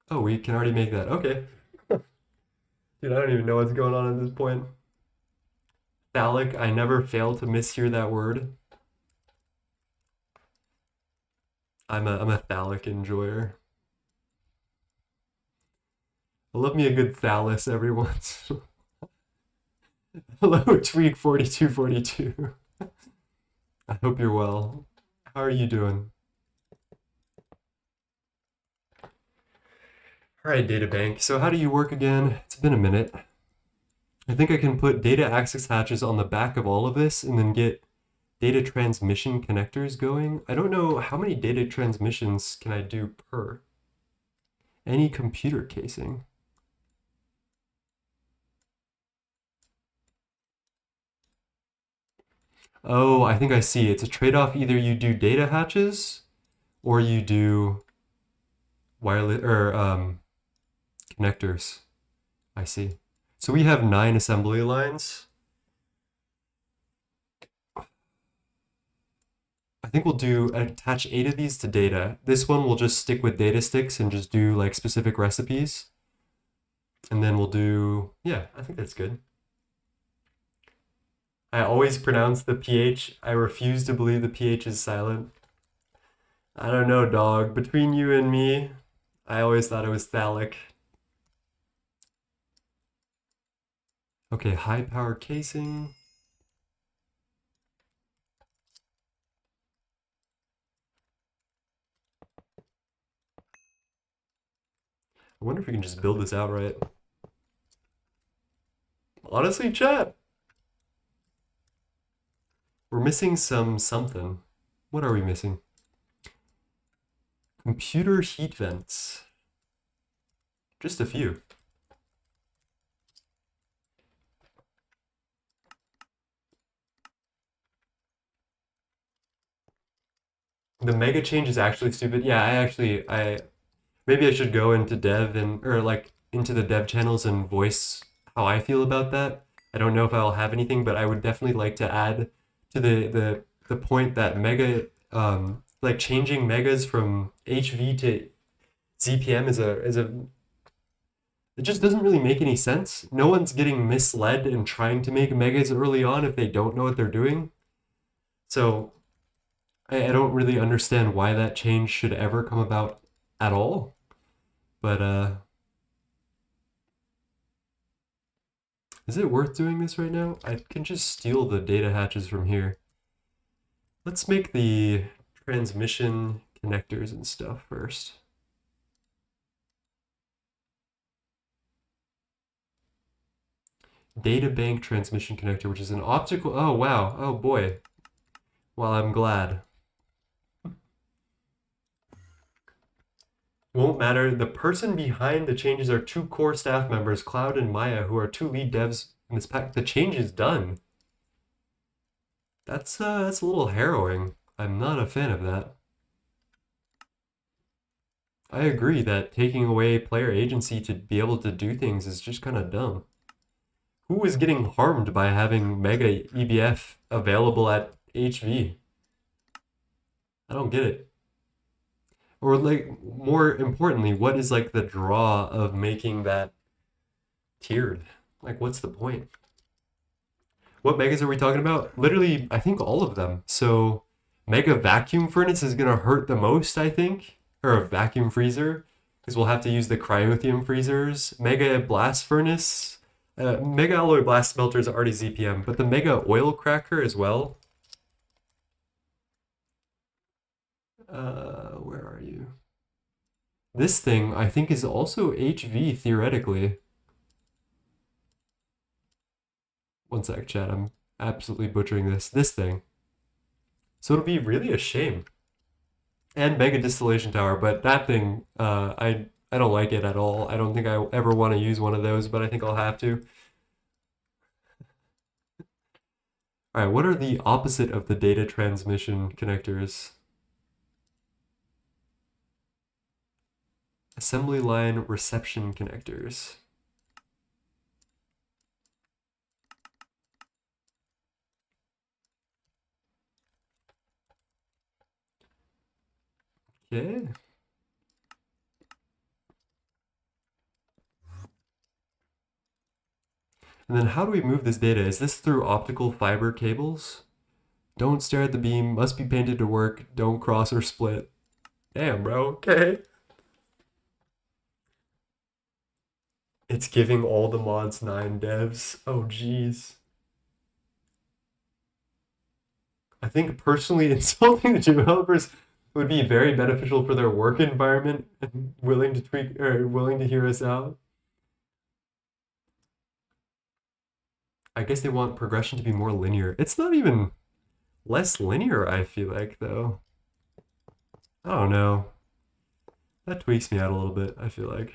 Oh, we can already make that. Okay. Dude, I don't even know what's going on at this point. Phallic, I never fail to mishear that word. I'm a phallic enjoyer. I love me a good phallus every once. Hello, Tweak 4242. I hope you're well. How are you doing? All right, databank. So how do you work again? It's been a minute. I think I can put data access hatches on the back of all of this and then get data transmission connectors going. I don't know how many data transmissions can I do per any computer casing. Oh, I think I see. It's a trade-off. Either you do data hatches or you do wireless or connectors. I see. So we have 9 assembly lines. I think we'll do attach 8 of these to data. This one will just stick with data sticks and just do like specific recipes. And then we'll do, yeah, I think that's good. I always pronounce the PH. I refuse to believe the PH is silent. I don't know, dog. Between you and me, I always thought it was phallic. Okay, high power casing. I wonder if we can just build this outright. Honestly, chat, we're missing something. What are we missing? Computer heat vents. Just a few. The mega change is actually stupid. Yeah, I maybe I should go into dev and or like into the dev channels and voice how I feel about that. I don't know if I'll have anything, but I would definitely like to add to the point that mega like changing megas from HV to ZPM is a it just doesn't really make any sense. No one's getting misled in trying to make megas early on if they don't know what they're doing. So I don't really understand why that change should ever come about at all. But is it worth doing this right now? I can just steal the data hatches from here. Let's make the transmission connectors and stuff first. Data bank transmission connector, which is an optical. Oh, wow. Oh, boy. Well, I'm glad. Won't matter. The person behind the changes are 2 core staff members, Cloud and Maya, who are 2 lead devs in this pack. The change is done. That's a little harrowing. I'm not a fan of that. I agree that taking away player agency to be able to do things is just kind of dumb. Who is getting harmed by having Mega EBF available at HV? I don't get it. Or like more importantly, what is like the draw of making that tiered? Like what's the point? What megas are we talking about? Literally, I think all of them. So mega vacuum furnace is gonna hurt the most, I think, or a vacuum freezer, because we'll have to use the cryothium freezers. Mega blast furnace, mega alloy blast smelter is already ZPM, but the mega oil cracker as well. Where are you? This thing I think is also HV theoretically. One sec, chat. absolutely butchering this thing. So it'll be really a shame. And mega distillation tower, but that thing, I don't like it at all. I don't think I ever want to use one of those, but I think I'll have to. All right, what are the opposite of the data transmission connectors? Assembly line reception connectors. Okay. And then how do we move this data? Is this through optical fiber cables? Don't stare at the beam, must be painted to work, don't cross or split. Damn, bro, okay. It's giving all the mods 9 devs. Oh, jeez. I think personally insulting the developers would be very beneficial for their work environment and willing to tweak or willing to hear us out. I guess they want progression to be more linear. It's not even less linear, I feel like, though. I don't know. That tweaks me out a little bit, I feel like.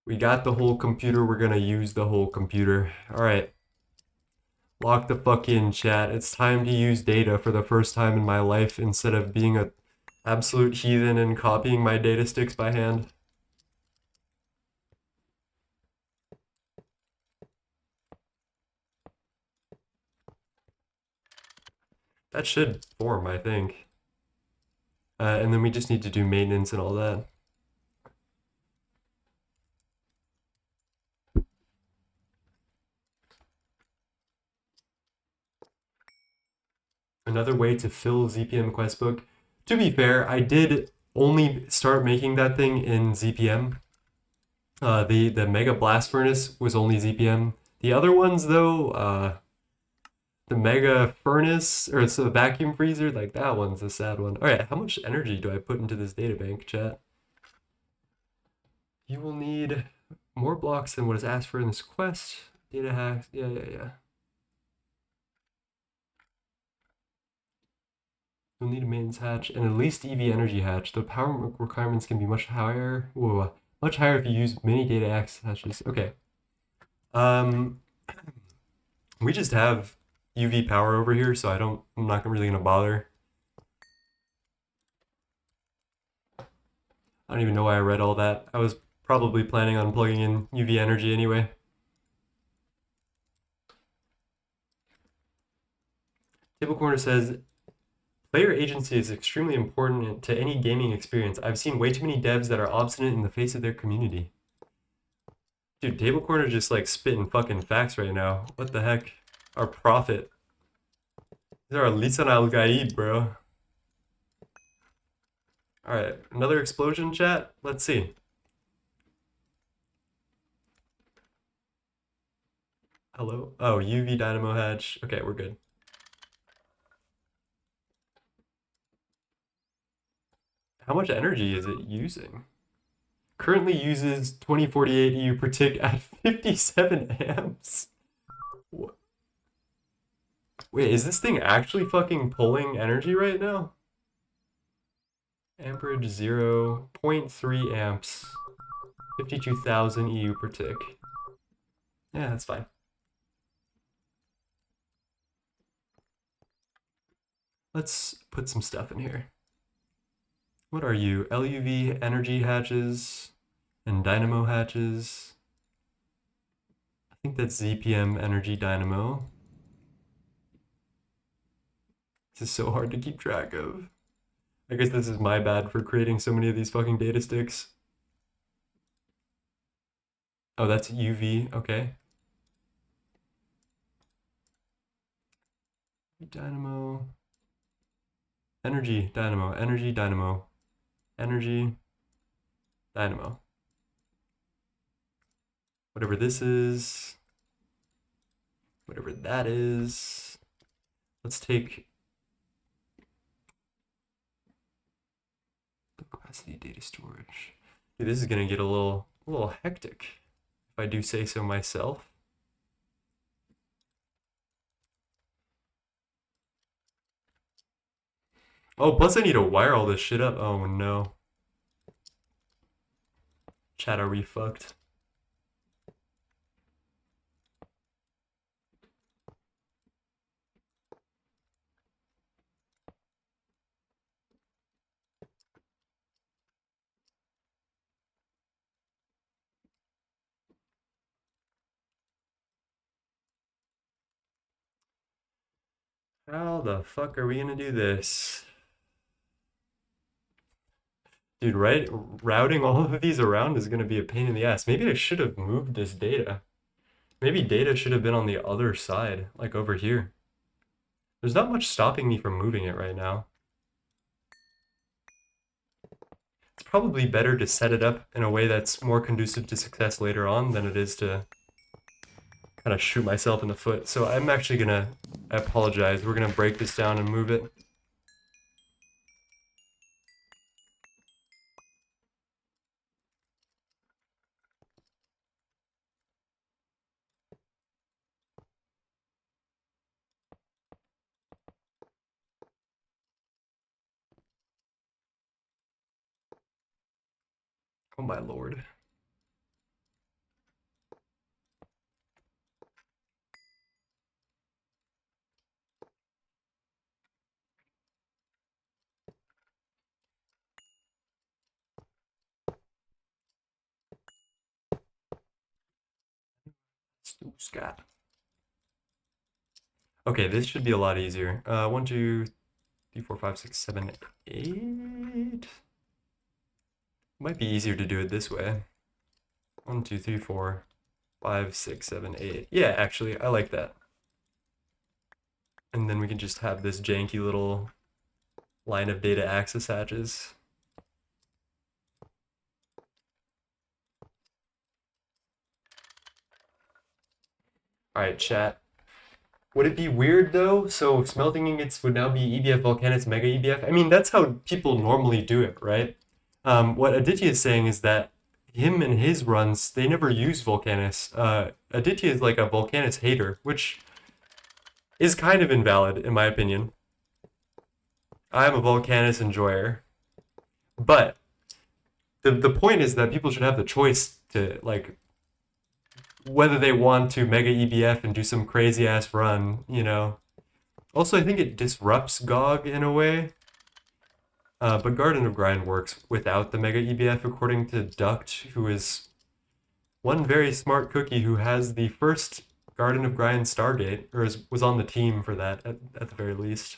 We got the whole computer, we're gonna use the whole computer. Alright. Lock the fuck in, chat. It's time to use data for the first time in my life instead of being a absolute heathen and copying my data sticks by hand. That should form, I think. And then we just need to do maintenance and all that. Another way to fill ZPM Questbook. To be fair, I did only start making that thing in ZPM. The Mega Blast Furnace was only ZPM. The other ones, though, the Mega Furnace, or it's a vacuum freezer, like that one's a sad one. All right, how much energy do I put into this databank, chat? You will need more blocks than what is asked for in this quest. Data hacks, yeah. You'll need a maintenance hatch and at least EV energy hatch. The power requirements can be much higher. Whoa, much higher if you use many data access hatches. Okay. We just have UV power over here, so I'm not really gonna bother. I don't even know why I read all that. I was probably planning on plugging in UV energy anyway. Table Corner says, player agency is extremely important to any gaming experience. I've seen way too many devs that are obstinate in the face of their community. Dude, Table Corner just like spitting fucking facts right now. What the heck? Our prophet. These are Lisan al-Gaib, bro. Alright, another explosion, chat? Let's see. Hello? Oh, UV dynamo hatch. Okay, we're good. How much energy is it using? Currently uses 2048 EU per tick at 57 amps. What? Wait, is this thing actually fucking pulling energy right now? Amperage 0, 0.3 amps. 52,000 EU per tick. Yeah, that's fine. Let's put some stuff in here. What are you? LUV energy hatches and dynamo hatches. I think that's ZPM energy dynamo. This is so hard to keep track of. I guess this is my bad for creating so many of these fucking data sticks. Oh, that's UV, okay. Dynamo. Energy dynamo, energy dynamo, energy dynamo. Whatever this is. whatever that is. Let's take capacity data storage. Dude, this is gonna get a little hectic, if I do say so myself. Oh, plus I need to wire all this shit up. Oh no. Chat, are we fucked? How the fuck are we gonna do this? Dude, right? Routing all of these around is gonna be a pain in the ass. Maybe I should have moved this data. Maybe data should have been on the other side, like over here. There's not much stopping me from moving it right now. It's probably better to set it up in a way that's more conducive to success later on than it is to kind of shoot myself in the foot. So I'm actually gonna, I apologize. We're gonna break this down and move it. Oh my lord. Scott. Okay, this should be a lot easier. 1, 2, 3, 4, 5, 6, 7, 8. Might be easier to do it this way. 1, 2, 3, 4, 5, 6, 7, 8. Yeah, actually, I like that. And then we can just have this janky little line of data access hatches. All right, chat. Would it be weird though? So smelting ingots would now be EBF Volcanus Mega EBF. I mean, that's how people normally do it, right? What Aditya is saying is that him and his runs, they never use Volcanus. Aditya is like a Volcanus hater, which is kind of invalid in my opinion. I'm a Volcanus enjoyer. But the point is that people should have the choice to like whether they want to mega EBF and do some crazy ass run, you know. Also, I think it disrupts GOG in a way. But Garden of Grind works without the mega EBF, according to Duct, who is one very smart cookie who has the first Garden of Grind Stargate, or was on the team for that at the very least.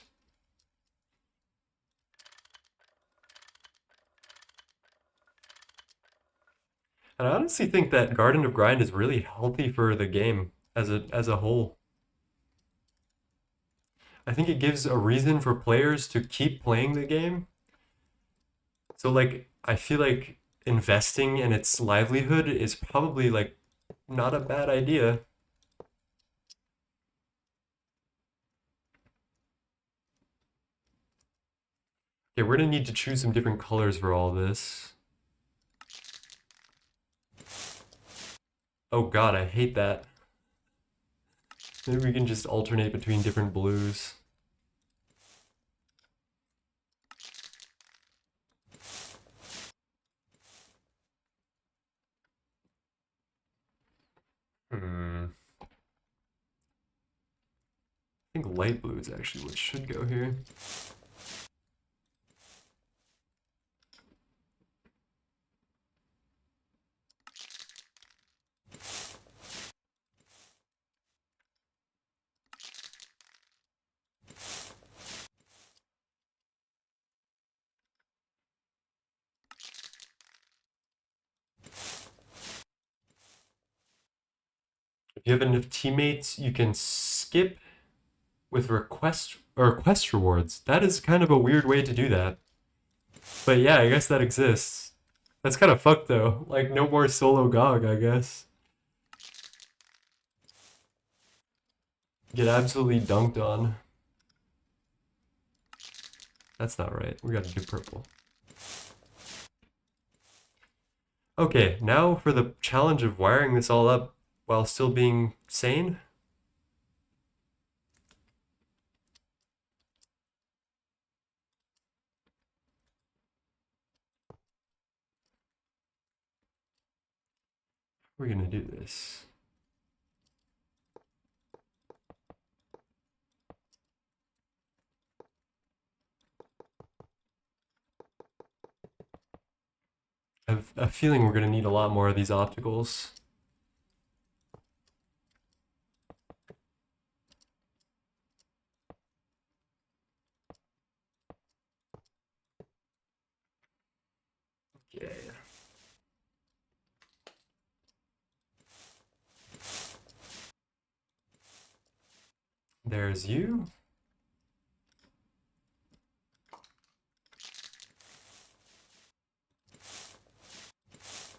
And I honestly think that Garden of Grind is really healthy for the game as a whole. I think it gives a reason for players to keep playing the game. So like I feel like investing in its livelihood is probably like not a bad idea. Okay, we're gonna need to choose some different colors for all this. Oh god, I hate that. Maybe we can just alternate between different blues. I think light blue is actually what should go here. If you have enough teammates, you can skip with request rewards. That is kind of a weird way to do that. But yeah, I guess that exists. That's kind of fucked though. Like no more solo GOG, I guess. get absolutely dunked on. That's not right. We gotta do purple. Okay, now for the challenge of wiring this all up while still being sane. We're gonna do this. I have a feeling we're gonna need a lot more of these opticals. Okay. There's you.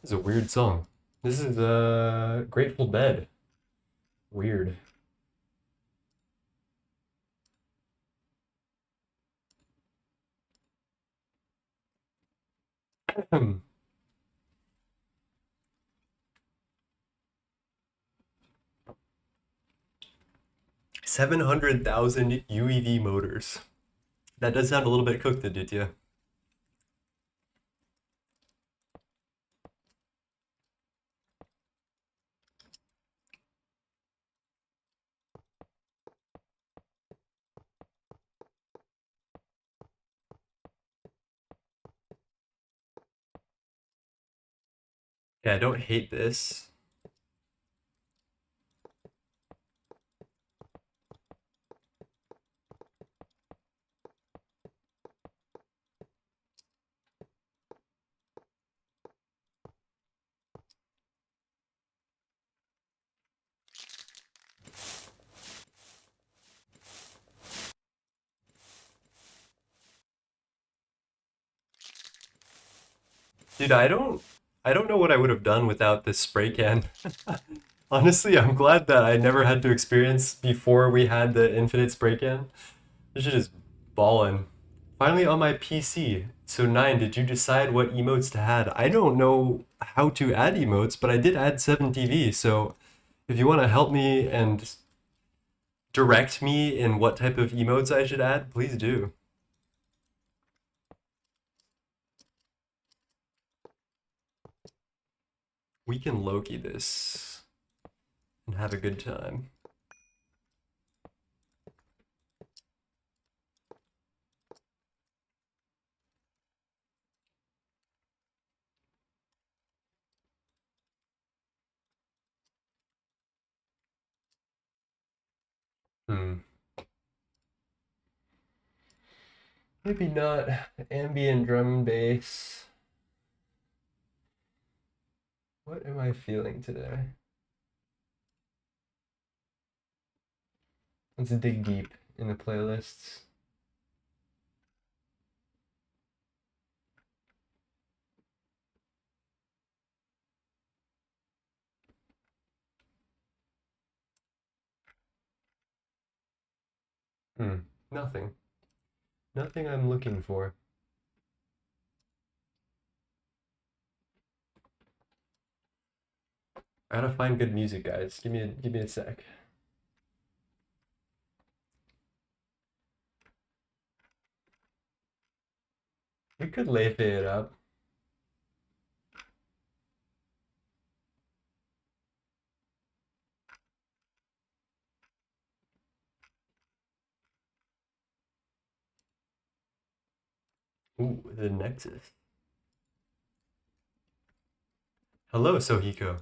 This is a weird song. This is a Grateful Dead. Weird. Hmm. 700,000 UEV motors. That does sound a little bit cooked, did you? Yeah, I don't hate this. Dude, I don't know what I would have done without this spray can. Honestly, I'm glad that I never had to experience before we had the infinite spray can. This shit is ballin'. Finally on my PC. So Nine, did you decide what emotes to add? I don't know how to add emotes, but I did add 7TV, so if you want to help me and direct me in what type of emotes I should add, please do. We can Loki this and have a good time. Hmm. Maybe not ambient drum and bass. What am I feeling today? Let's dig deep in the playlists. Hmm. Nothing. Nothing I'm looking for. I gotta find good music, guys. Give me a sec. We could Lefe it up. Ooh, the Nexus. Hello, Sohiko.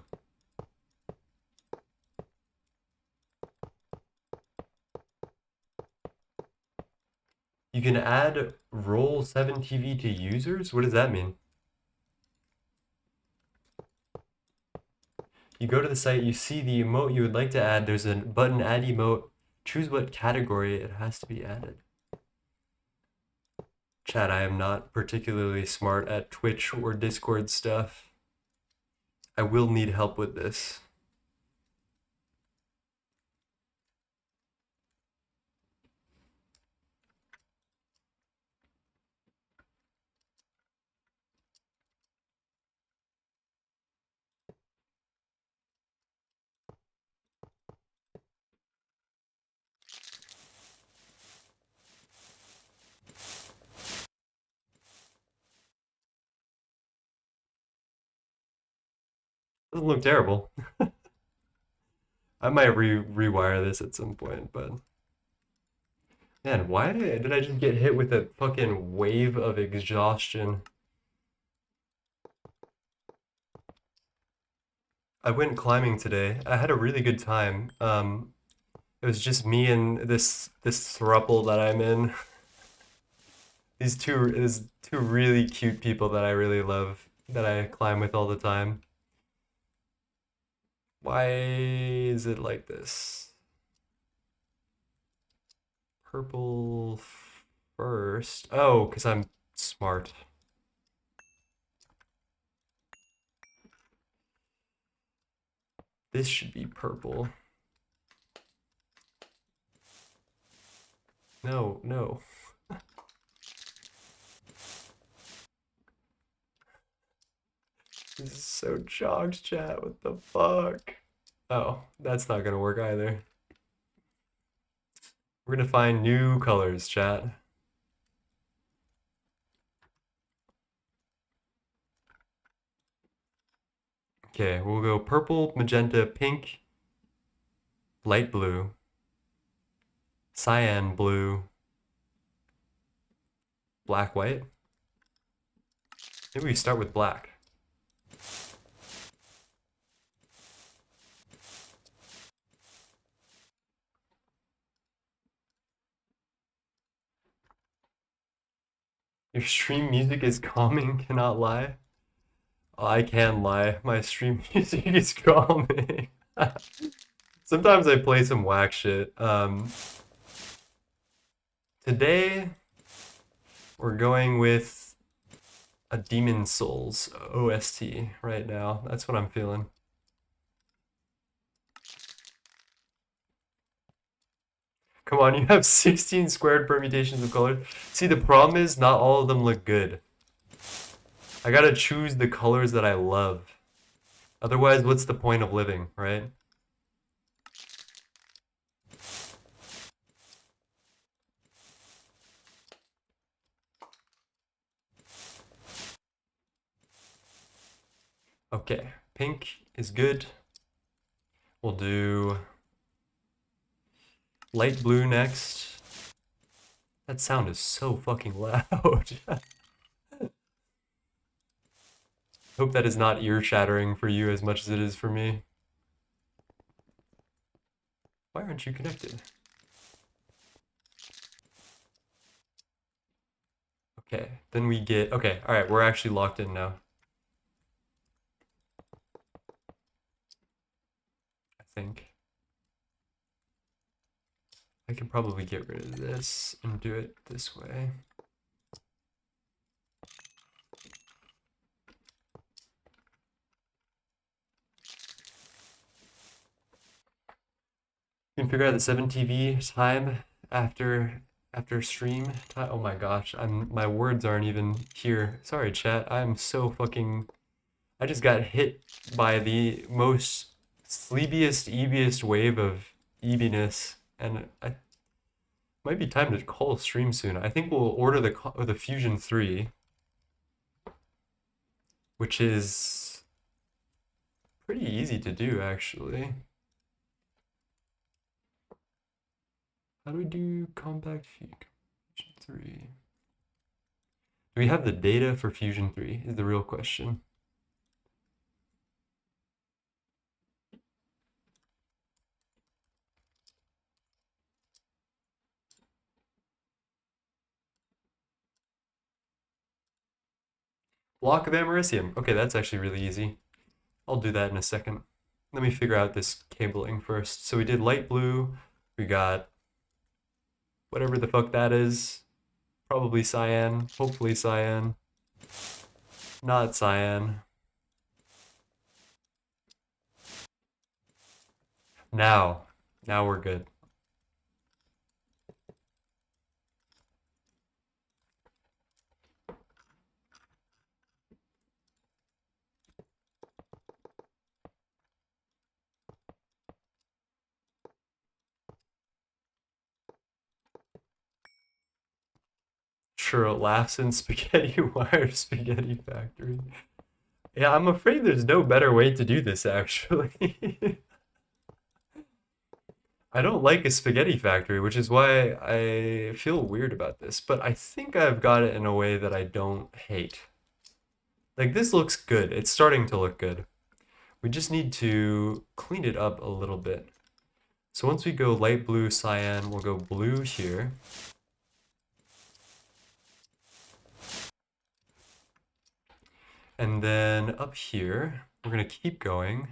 You can add roll 7TV to users? What does that mean? You go to the site, you see the emote you would like to add. There's a button add emote. Choose what category it has to be added. Chat, I am not particularly smart at Twitch or Discord stuff. I will need help with this. Doesn't look terrible. I might rewire this at some point, but man, why did I just get hit with a fucking wave of exhaustion? I went climbing today. I had a really good time. It was just me and this throuple that I'm in. These two really cute people that I really love that I climb with all the time. Why is it like this? Purple first. Oh, because I'm smart. This should be purple. No, no. This is so jogged, chat. What the fuck? Oh, that's not gonna work either. We're gonna find new colors, chat. Okay, we'll go purple, magenta, pink, light blue, cyan blue, black, white. Maybe we start with black. Your stream music is calming, cannot lie. Oh, I can lie. My stream music is calming. Sometimes I play some whack shit. Today we're going with a Demon Souls OST right now. That's what I'm feeling. Come on, you have 16 squared permutations of colors. See, the problem is not all of them look good. I gotta choose the colors that I love. Otherwise, what's the point of living, right? Okay, pink is good. We'll do light blue next. That sound is so fucking loud. Hope that is not ear-shattering for you as much as it is for me. Why aren't you connected? Okay, then we get... Okay, alright, we're actually locked in now. I think. I can probably get rid of this and do it this way. You can figure out the 7 TV time after stream time. Oh my gosh, my words aren't even here. Sorry, chat. I'm so fucking. I just got hit by the most sleepiest, eebiest wave of eebiness, and I might be time to call stream soon. I think we'll order the Fusion 3, which is pretty easy to do actually. How do we do compact Fusion 3? Do we have the data for Fusion 3 is the real question. Block of Americium. Okay, that's actually really easy. I'll do that in a second. Let me figure out this cabling first. So we did light blue. We got whatever the fuck that is. Probably cyan. Hopefully cyan. Not cyan. Now we're good. Sure, laughs in spaghetti wire spaghetti factory. Yeah, I'm afraid there's no better way to do this, actually. I don't like a spaghetti factory, which is why I feel weird about this, but I think I've got it in a way that I don't hate. Like, this looks good. It's starting to look good. We just need to clean it up a little bit. So once we go light blue, cyan, we'll go blue here. And then up here, we're going to keep going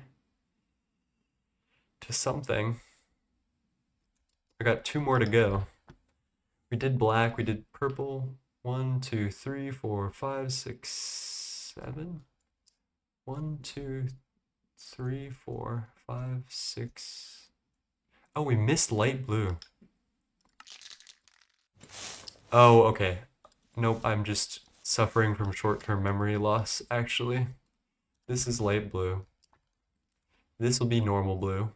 to something. I got 2 more to go. We did black, we did purple. 1, 2, 3, 4, 5, 6, 7. 1, 2, 3, 4, 5, 6. Oh, we missed light blue. Oh, okay. Nope, I'm just suffering from short-term memory loss, actually. This is light blue. This will be normal blue.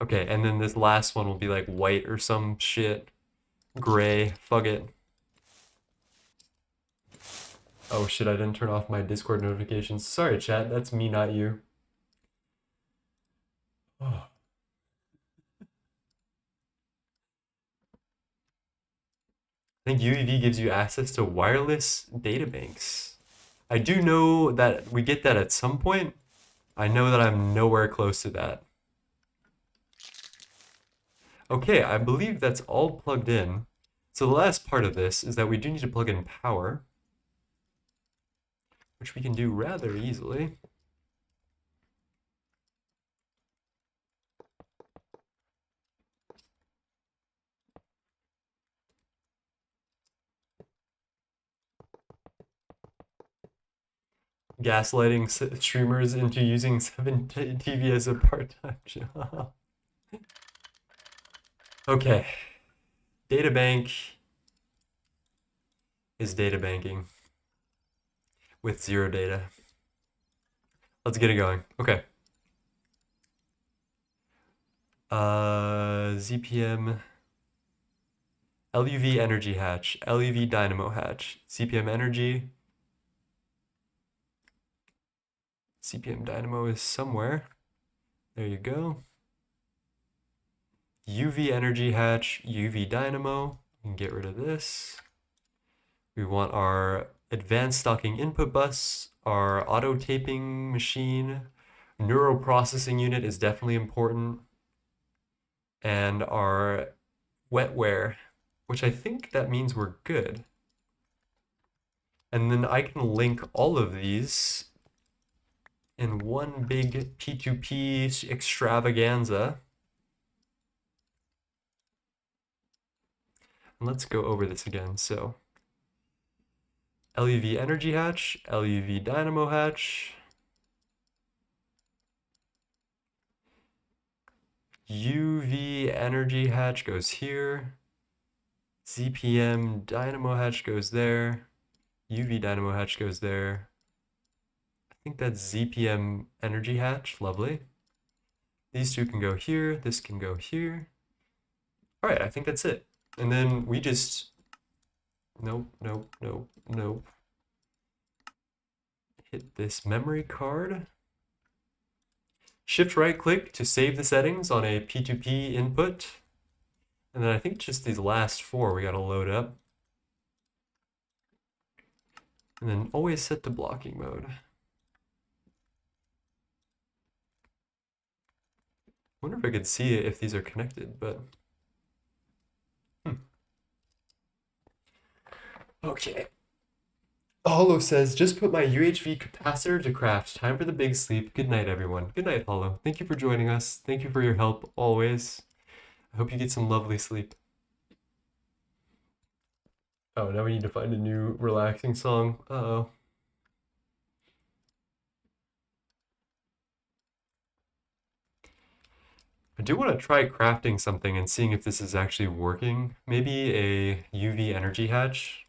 Okay, and then this last one will be like white or some shit. Gray. Fuck it. Oh shit, I didn't turn off my Discord notifications. Sorry, chat. That's me, not you. Oh. I think UEV gives you access to wireless databanks. I do know that we get that at some point. I know that I'm nowhere close to that. Okay, I believe that's all plugged in. So the last part of this is that we do need to plug in power, which we can do rather easily. Gaslighting streamers into using 7TV as a part-time job. Okay, databank is data banking with 0 data. Let's get it going. Okay. ZPM LUV energy hatch, LUV dynamo hatch, CPM energy. CPM dynamo is somewhere. There you go. UV energy hatch, UV dynamo. We can get rid of this. We want our advanced stocking input bus, our auto taping machine, neural processing unit is definitely important, and our wetware, which I think that means we're good. And then I can link all of these in one big P2P extravaganza. And let's go over this again. So LUV energy hatch, LUV dynamo hatch, UV energy hatch goes here, ZPM dynamo hatch goes there, UV dynamo hatch goes there. I think that's ZPM energy hatch, lovely. These two can go here, this can go here. All right, I think that's it. And then we just, nope, nope, nope, nope. Hit this memory card. Shift right click to save the settings on a P2P input. And then I think just these last 4 we gotta load up. And then always set to blocking mode. I wonder if I could see if these are connected, but okay. Hollow says, just put my UHV capacitor to craft. Time for the big sleep. Good night, everyone. Good night, Hollow. Thank you for joining us. Thank you for your help, always. I hope you get some lovely sleep. Oh, now we need to find a new relaxing song. Uh-oh. I do want to try crafting something and seeing if this is actually working. Maybe a UV energy hatch.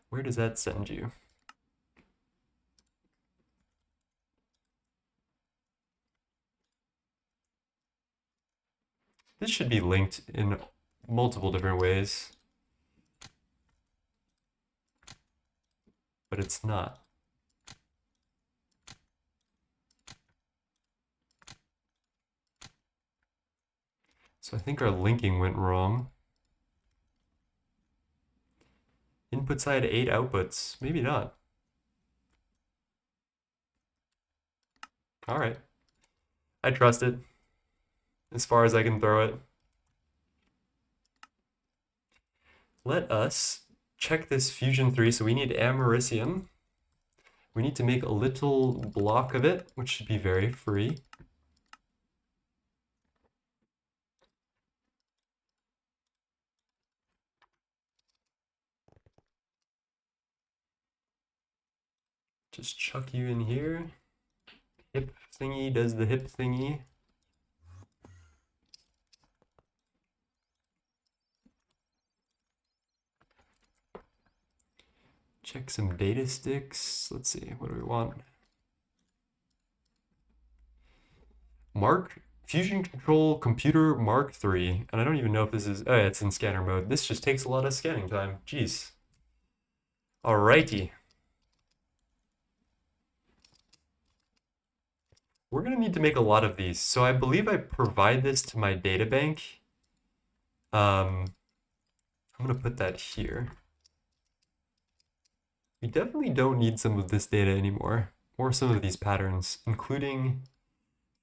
Where does that send you? This should be linked in multiple different ways, but it's not. So I think our linking went wrong. Input side 8 outputs, maybe not. All right, I trust it as far as I can throw it. Let us check this Fusion 3. So we need americium. We need to make a little block of it, which should be very free. Just chuck you in here. Hip thingy does the hip thingy. Check some data sticks. Let's see, what do we want? Fusion Control Computer Mark III. And I don't even know if this is, oh yeah, it's in scanner mode. This just takes a lot of scanning time. Jeez. Alrighty. We're gonna need to make a lot of these. So I believe I provide this to my data bank. I'm gonna put that here. We definitely don't need some of this data anymore, or some of these patterns, including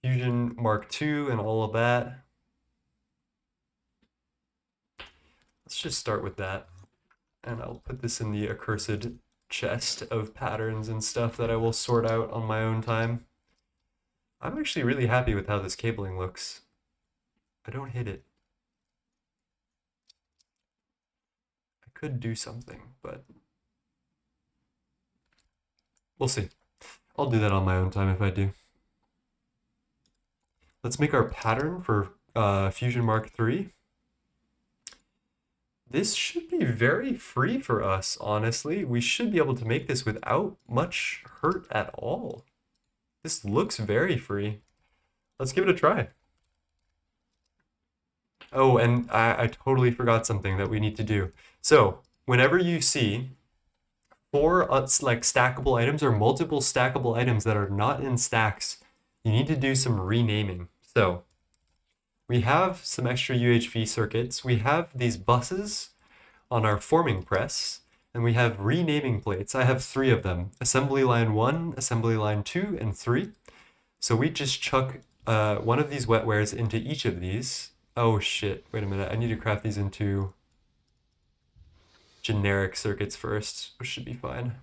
Fusion Mark II and all of that. Let's just start with that. And I'll put this in the accursed chest of patterns and stuff that I will sort out on my own time. I'm actually really happy with how this cabling looks. I don't hit it. I could do something, but we'll see. I'll do that on my own time if I do. Let's make our pattern for Fusion Mark III. This should be very free for us, honestly. We should be able to make this without much hurt at all. This looks very free. Let's give it a try. Oh, and I totally forgot something that we need to do. So whenever you see 4 like stackable items or multiple stackable items that are not in stacks, you need to do some renaming. So we have some extra UHV circuits. We have these buses on our forming press, and we have renaming plates. I have 3 of them: assembly line 1, assembly line 2, and 3. So we just chuck one of these wetwares into each of these. Oh shit, wait a minute. I need to craft these into generic circuits first, which should be fine.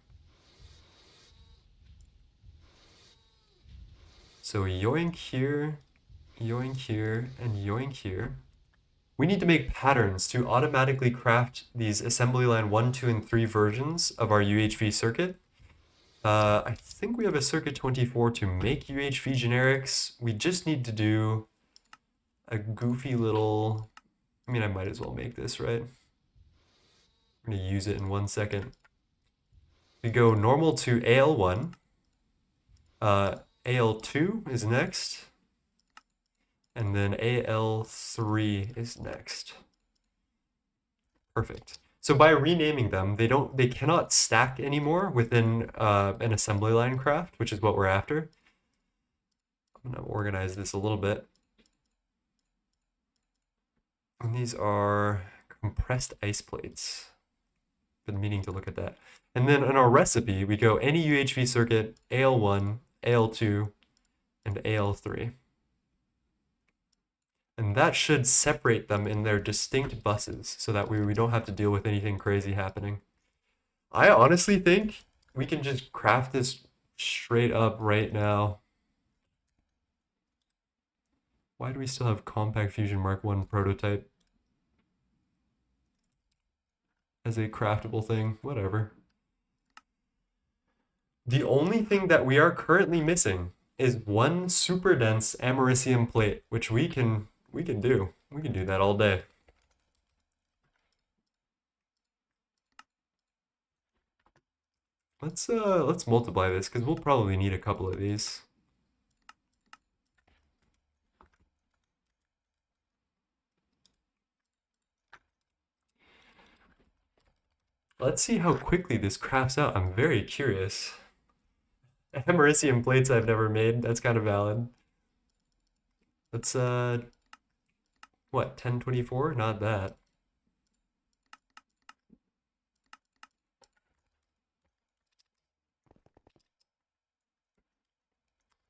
So yoink here, and yoink here. We need to make patterns to automatically craft these assembly line 1, 2, and 3 versions of our UHV circuit. I think we have a circuit 24 to make UHV generics. We just need to do a goofy little, I mean, I might as well make this, right? I'm gonna use it in 1 second. We go normal to AL1. AL2 is next. And then AL3 is next. Perfect. So by renaming them, they cannot stack anymore within an assembly line craft, which is what we're after. I'm gonna organize this a little bit. And these are compressed ice plates. Been meaning to look at that. And then in our recipe, we go any UHV circuit, AL1, AL2, and AL3. And that should separate them in their distinct buses so that we don't have to deal with anything crazy happening. I honestly think we can just craft this straight up right now. Why do we still have Compact Fusion Mark I prototype as a craftable thing? Whatever. The only thing that we are currently missing is 1 super dense americium plate, which we can do. We can do that all day. Let's multiply this because we'll probably need a couple of these. Let's see how quickly this crafts out. I'm very curious. Americium plates I've never made. That's kind of valid. Let's, what, 1024? Not that.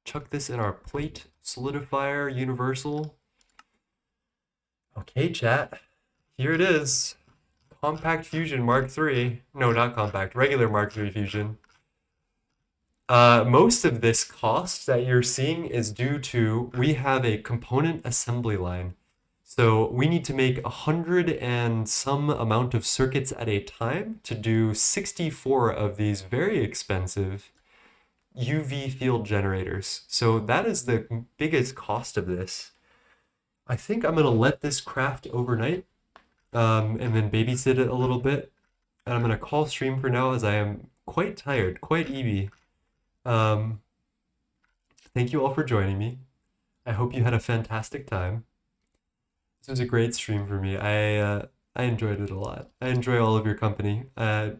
Chuck this in our plate solidifier universal. Okay, chat. Here it is. Compact Fusion Mark III. No, not compact. Regular Mark III Fusion. Most of this cost that you're seeing is due to we have a component assembly line. So we need to make 100 and some amount of circuits at a time to do 64 of these very expensive UV field generators. So that is the biggest cost of this. I think I'm gonna let this craft overnight, and then babysit it a little bit. And I'm gonna call stream for now as I am quite tired, quite EB. Um, Thank you all for joining me. I hope you had a fantastic time. This was a great stream for me. I enjoyed it a lot. I enjoy all of your company. I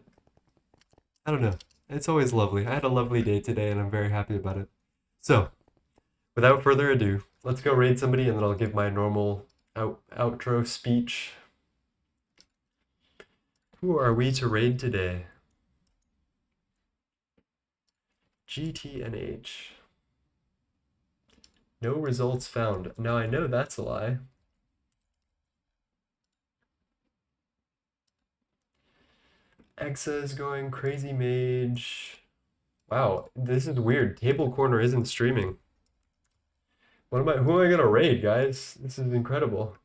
don't know. It's always lovely. I had a lovely day today, and I'm very happy about it. So, without further ado, let's go raid somebody, and then I'll give my normal outro speech. Who are we to raid today? GTNH. No results found. Now I know that's a lie. Exa is going crazy mage. Wow, this is weird. Table Corner isn't streaming. Who am I gonna raid, guys? This is incredible.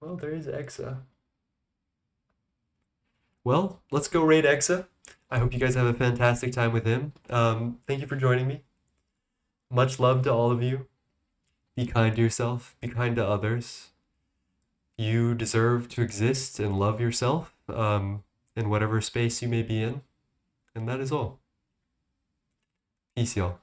Well, there is Exa. Well, let's go raid Exa. I hope you guys have a fantastic time with him. Thank you for joining me. Much love to all of you. Be kind to yourself. Be kind to others. You deserve to exist and love yourself in whatever space you may be in. And that is all. Peace, y'all.